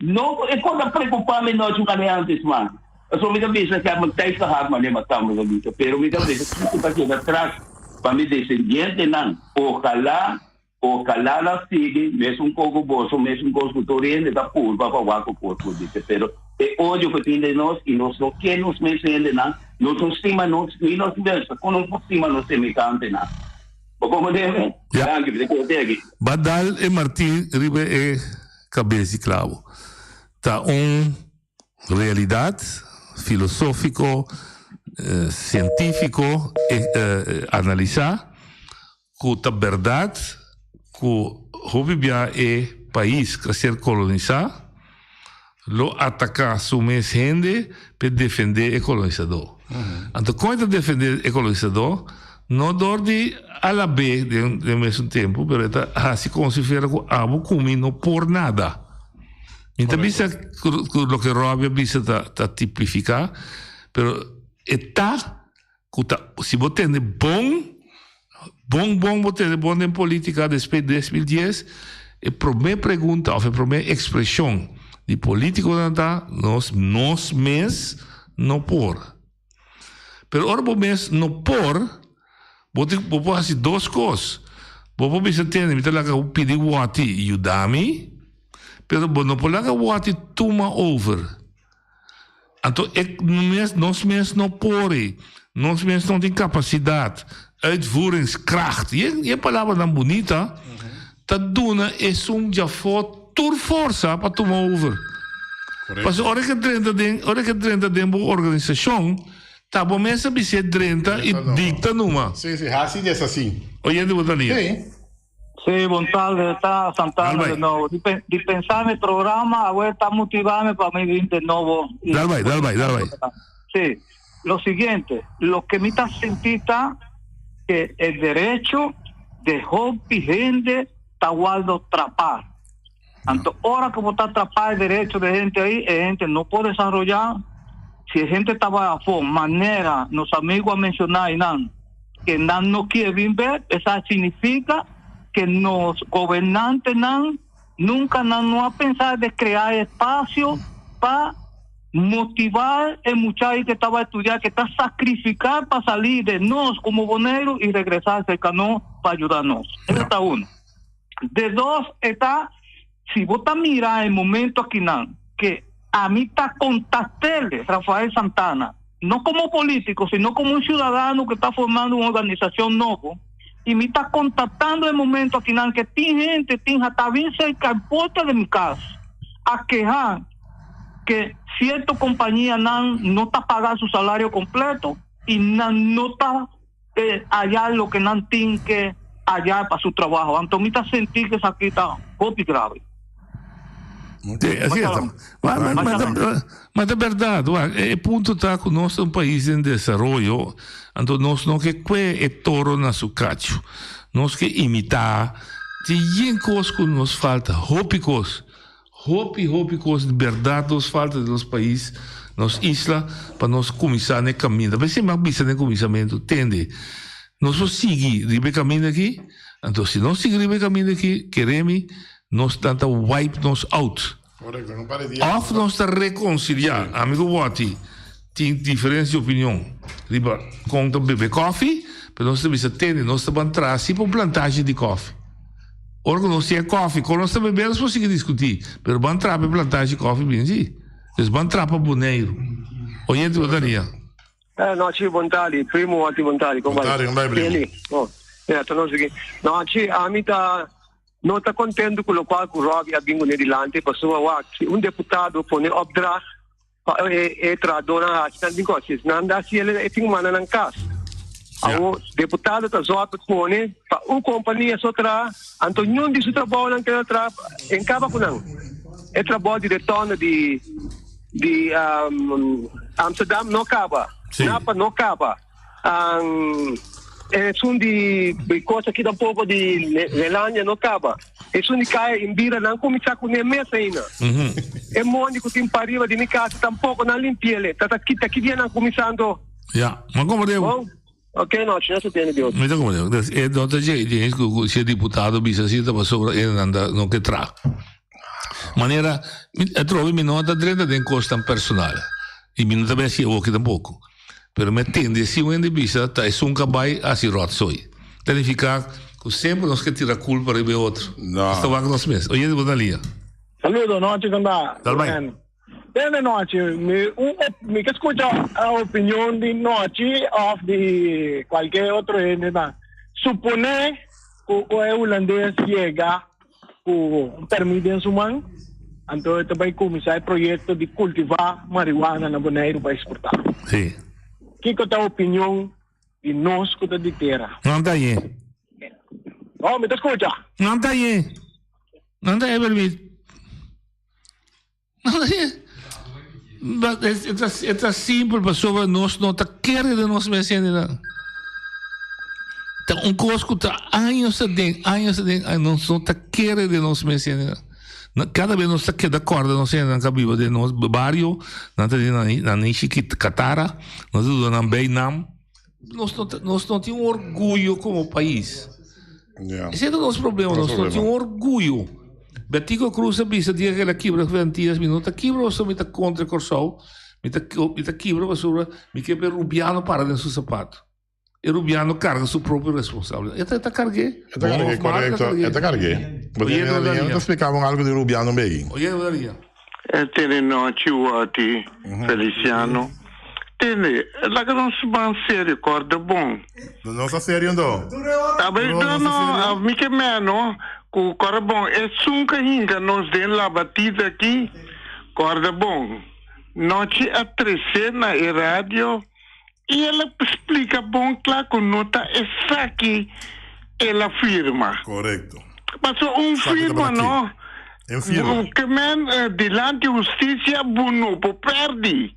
Não, é coisa preocupar-me não de antes, mano. Eu sou muito bicha que a montanha da rama nem matamos ali, pero me dá isso para que atrás, para me descendente não, ojalá la sigue, mesmo pouco bolso, mesmo consultoria da curva para o arco corpo disso, pero hoje o que tem nós e nós não queremos mais ainda não, nós não estima nós e nós mesmos, quando não estima nós semicante não. Como deve? Badal e Martin ribe e cabeça clavo. Tá realidade filosófico, científico, analisar que a verdade que o país que ser colonizar, lo atacar su mes gente para defender o colonizador. Então, quando defender o colonizador, não dorme a la B de mesmo tempo, mas assim como se fosse algo comido por nada. Então, bisa o que Robbie bisa tá tipificar, pero está se você tem bom em política desde 2010, a primeira pergunta, ou a primeira expressão de político nós mesmos não por. Pero ora mês não por, você pode fazer duas coisas. Você precisa ter, me pedir o ati e ajudar-me, pero não pode o ati toma over. Então, nós mesmos não podem, nós mesmos não temos capacidade, uitvoeringskracht. E a palavra não bonita, tá dona é já for tur força para tomar over. Mas a hora que trenta de uma organização, tá bom, mas a bicha 30 e dicta numa. Sim, assim é assim. Oyendo Botanica. Sim, bom tarde, está Santana de novo. De pensar no programa, agora está motivando para mí vir de novo. Dale vai. Sí, lo siguiente, lo que me está sintiendo que el derecho de hobby gente está guardado atrapar. Entonces, ahora como está atrapado el derecho de gente ahí, gente no puede desarrollar. Si la gente estaba a fondo, manera, los amigos mencionaron que no quieren ver, eso significa que los gobernantes nunca no han pensado de crear espacio para motivar el muchacho que estaba a estudiar, que está sacrificar para salir de nos como boneros y regresarse al canón para ayudarnos. Eso está uno. De dos está, si vos te miras el momento aquí, que a mí está contactarle Rafael Santana, no como político, sino como un ciudadano que está formando una organización nueva, y me está contactando el momento aquí, que tiene gente, hasta bien cerca al puerto de mi casa, a quejar que cierta compañía no está pagando su salario completo y no está allá lo que no tiene que allá para su trabajo. Entonces, me sentir que eso aquí está muy grave. Mas é verdade, o ponto está que nós somos um país em desenvolvimento, então nós não queremos é toro na sua cacho, nós queremos imitar, tem coisas que nos falta, hópicos de verdade nos falta nos países, nas islas, para nós começar no caminho, mas se mais bisa no começamento, entende? Nós vamos seguir o caminho aqui, então se não seguir o caminho aqui, queremos nós tenta wipe nos out. Of nós tá reconciliar. Amigo Wati, tem diferença de opinião. Riba, conta beber coffee, mas nós temos que ter, nós estamos atrás, tipo uma plantagem de coffee. Ora que nós temos coffee, quando nós estamos bebendo, nós podemos discutir. Mas vamos entrar para plantagem de coffee, bem, sim. Eles vão entrar para boneiro. Oyente, Botaria. No, ci Bontali, primo Wati Bontali. Bontali, non vai primo. No, ci amita. Não está contente com o qual o Robbie a bingo nele lante, passou a um deputado põe opdracht Tra dona kita negócios, não anda se ele tem uma na casa. O deputado tá só para pone, para uma companhia só tra, Antônio de seu trabalho não quer tra, em caba com não. É trabalho de retorno de Amsterdam não acaba, Napa não acaba. É de coisa aqui da pouco de Nelândia não acaba. É de caia em Bira não começar com nem mesa ainda. É monte que tem pariva de minha casa tampouco não limpia ele. Tá aqui dia não começando. Ja, mas como deu? Ok, não se tem Deus. Mas como deu? É do outro jeito, que se deputado bisa sita para sobre ele não que tra. Maneira, trovo mi nota drena den costa personal. E mi nota bem se eu aqui tampouco. Pero me tende se o ende bisa tá é um cabai assim rotsoi. Significa que sempre nós que tira culpa para o outro. Não. Estou lá com nós mesmos. Oye, de Bodalia. Saludo, noite, Ganda. Tá bem. Bene noite, me que escucha a opinião de noite of de qualquer outro ende. Supone que o holandês chega com permissão humana, então ele vai começar o projeto de cultivar marihuana na Bonaire para exportar. Sim. Que é a opinião de nós que está de terra? Não está aí. Oh, me escucha? Não está aí. Não está aí, permite. Não está aí. É simples, pessoa, nós não está querendo de nós mesmos. Então, coisa que está anos a dentro, não está querendo de nós mesmos. Cada vez nós está de acordo, não sei, na cabeça de nosso bairro, na Nishikatara, nós estamos bem nam. Nós não temos orgulho como país. Esse é o nosso problema, nós não temos orgulho. Betico Cruz bisa dia que ela quebra 20 minutos, quebra ou só me tá contra o corsol, me tá quebra sobre me que per Rubiano para dentro do sapato. E Rubiano carga sua própria responsabilidade. Esta carguei. Esta carguei. Não explicavam algo de Rubiano bem. Oye, Daria. Tene noite uoti Feliciano. Tene, la che non si va serio, corda bom. Non sta serio no. No, mica meno. O corda bom é sunca hinga nos den la batida aqui. Corda bom. Noite a 13 na rádio. E ela explica bom, claro, que nota essa aqui ela firma. Correto. Mas firma, não? Que man, delante da justiça, não perde.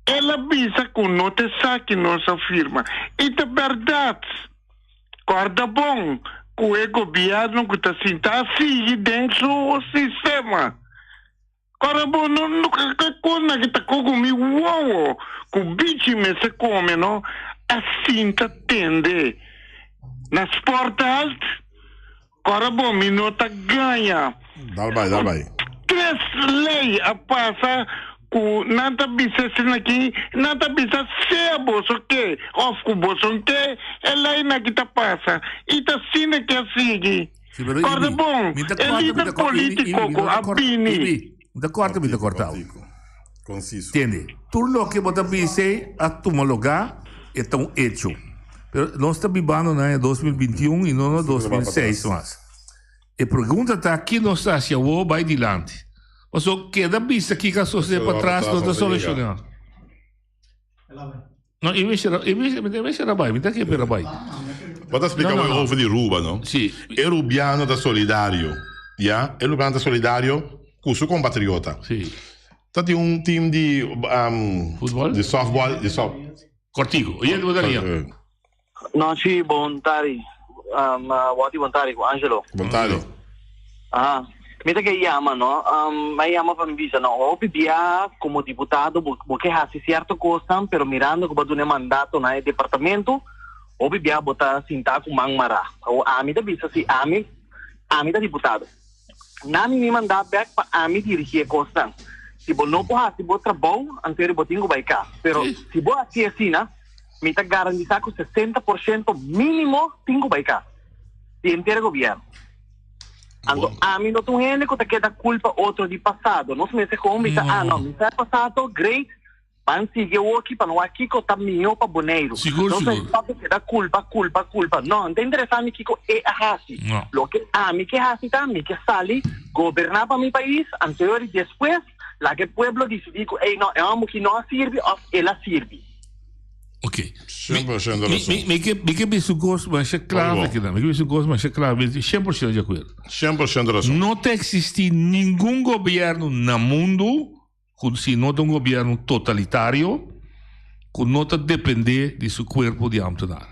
Ela visa que nota essa aqui nossa firma. E é verdade. Corda bom, que o governo que está sentado sigue dentro do sistema. Corda bom, não que coisa que está comigo, uau. Que o bicho me se come, não? Assim tá tende. Nas portas, agora bom, minota ganha. Dá vai. 3 leis a passar, que nada bisa aqui, nada bisa ser bolso que, of que bolso que, é lei na que tá passa. E tá sendo que assim. Agora bom, é líder político, com a Bini. Da corta, me da cortar. Conciso. Entende? Tudo o que você disse a homologar é tão hecho. Pero nós estamos vivendo em 2021 e não em 2006 mais. E a pergunta está aqui nós está se eu vai adiante. Mas o que da vista aqui que a sociedade para trás não está solucionando. Não, eu vejo Rabai, me dá aqui para Rabai. Pode explicar over de Ruba, não? Sim. É Rubiano da solidário, já? É Rubiano da solidário com seu compatriota. Sim. Tem um time de futebol, de softball, Cortico. E ele mudaria. Não, sim, Bontari. Wati Bontari, Angelo. Bontari. Mita que llama, ¿no? Me llama para mi visa, ¿no? Hoy día, como diputado, porque hace cierta cosa, pero mirando que va a tener mandato en el departamento, hoy día votar sin estar con Mangmara. O a mí de visa, sí, a mí de diputado. Nami me mandato back para a mí dirigir cosas. Se você não pode fazer o trabalho, anterior você tem que vai cá. Mas se você assim assim, me está garantizando que 60% mínimo tem que vai cá. De inteiro governo. Então, a mim não tem gente que queda culpa outro de passado. Não se me diz como, não, me está passado, great. Para seguir o aqui, para não aqui que está melhor para Bonaire. Seguro. Não se pode quedar culpa. Não, não interessante que é assim. Lo que a mim que é assim, me que sali, governar para meu país, anterior e depois, La que el pueblo decide que no, vamos que no sirve o ella sirve. Ok. 100% razão. Me que penso gosto, mas é claro que não. Me que penso gosto, mas é claro, 100% de acordo. 100% razão. Não tem existir nenhum governo no mundo, se não tem um governo totalitário, que não depende de seu corpo de ambtenaar.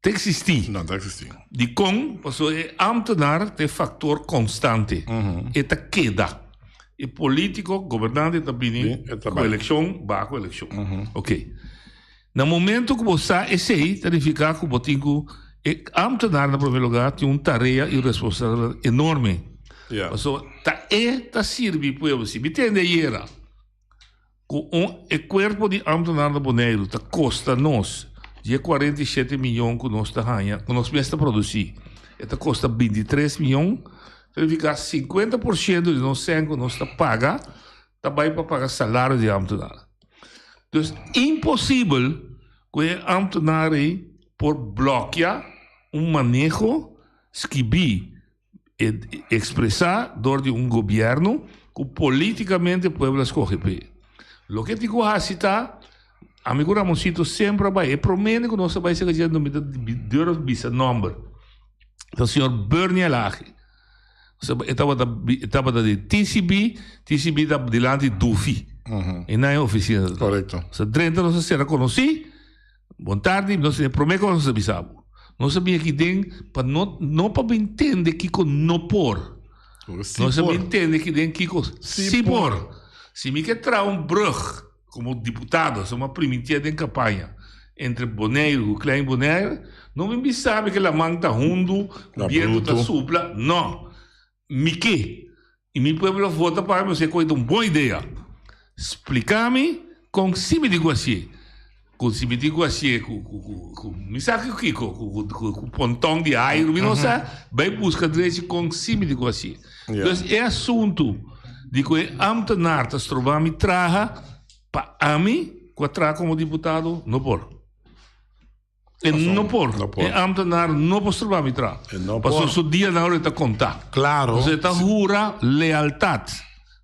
Tem que existir. Não, tem que existir. De com, porque ambtenaar tem fator constante. E tá queda. E político, governante também, com eleição, baixo eleição. Ok. No momento que você esse significa que você tem ambtenaar no primeiro lugar tem uma tarefa e responsabilidade enorme. So, tá serve para você. Me entende era? Com o corpo de ambtenaar no Bonaire tá custa nós de 47 milhões que nós tá ganha, que nós mesmo produzir. Eta custa 23 milhões. Significa 50% de nós que nós tá paga, tá vai para pagar salário de ambtenaar. Dus impossível que o ambtenaar por bloquear manejo que expressar dor de governo que politicamente o povo escolhe. Lo que digo assim tá, amigo Ramosito sempre vai, promete que nós vai ser ganhando de bisa number. O senhor Bernie Lage. Estava de TCB da delante de Dufi. E não é oficina. Correto. Se 30 não se reconheci, boa tarde, não se promete que não se avisava. Não sabia que tem, para não para entender que não por. Não sabia entender que tem que se por. Se me quer trazer brug como deputado, se uma primitiva em campanha entre Bonaire e Klein Bonaire, não me sabe que a mão está rundo, o vento está supla, não. Me que? E meu povo vota para você com uma boa ideia. Explicar-me com cima de guaxê. Com cima de guaxê, me sabe o que? Com o pontão de ar, não sabe? Vai buscar direito com cima de guaxê. Então, é assunto de que o ambtenaar está trovando me traga para mim, que traga como deputado, não por. Não por. O ambtenaar não pode trovar me traga. Porque o dia na hora de contar. Claro. Você está jura lealtade.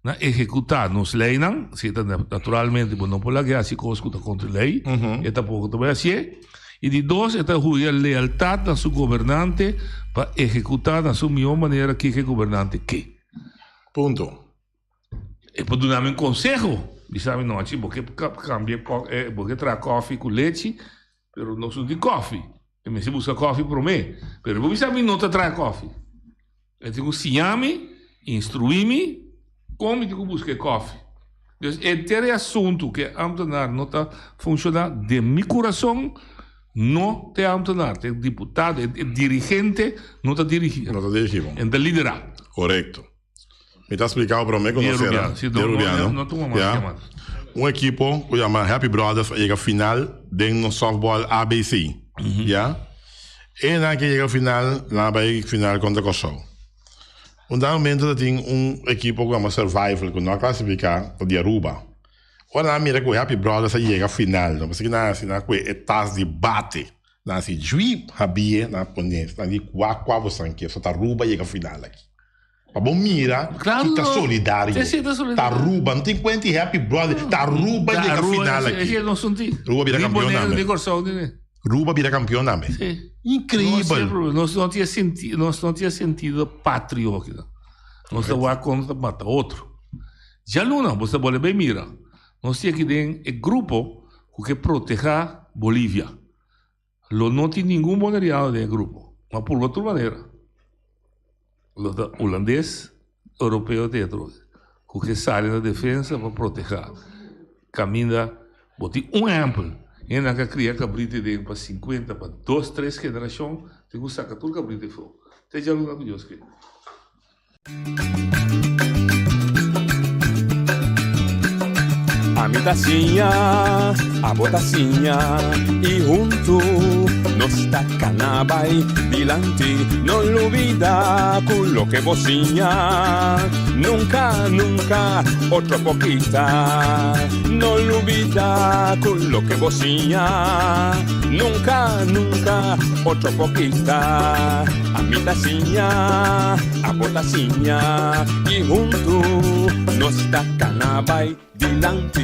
Na executar nos leis, se naturalmente não pode guiar se coisa contra a lei, é tampouco também assim. E de dois, é jurar lealtade na seu governante para executar na sua melhor maneira que o governante quer. Ponto. E para dar um conselho, sabe não, porque cambia, porque traz café com leite, mas não sou de café. E me se busca café para mim, mas você sabe não te traz café. Eu tenho que ensinar-me, instruir-me, como eu busquei café. Então, é assunto que ambtenaar não está funcionando de meu coração, não tem ambtenaar, tem deputado, é dirigente, não está dirigindo. Não está dirigindo. É de liderar. Correto. Me está explicando para mim que não será. Não estou mais um equipo que chama Happy Brothers chega final de no softball ABC. E na que chega final, na vai final contra Kosovo. Um momento tem equipo que chama Survival, que não classifica de Aruba. Ora, mira que o Happy Brothers chega final, não porque na que etas de bate, na se juí habia na ponência, na de quatro sangue, só tá Aruba chega final aqui. Para bom mira, que tá solidário. Tá Aruba, não tem quanto Happy Brothers, tá Aruba chega final aqui. Aruba vira campeão também. Aruba vira campeão também. Incrível. Nós não tinha sentido patriótico. Nós estávamos contra matar outro. Já não, você pode bem mira. Nós tínhamos que ter um grupo que proteja Bolívia. Não tem nenhum monerial de grupo. Mas por outra maneira. Holandês, europeu, teatro. Que sai da defesa para proteger. Caminha, botar um exemplo. E na que criar cabrito de para 50, para 2, 3 gerações, tem que sacar tudo cabrito de fogo. Tem já lugar com Deus que. A mi tacinha, a botacinha, e junto nos tacanabay dilante, no olvida con lo que bocinha, nunca, nunca, otra poquita, no olvida con lo que bocinha, nunca, nunca, otra poquita, a mi a botacinha, e junto nós tá canabay dilante.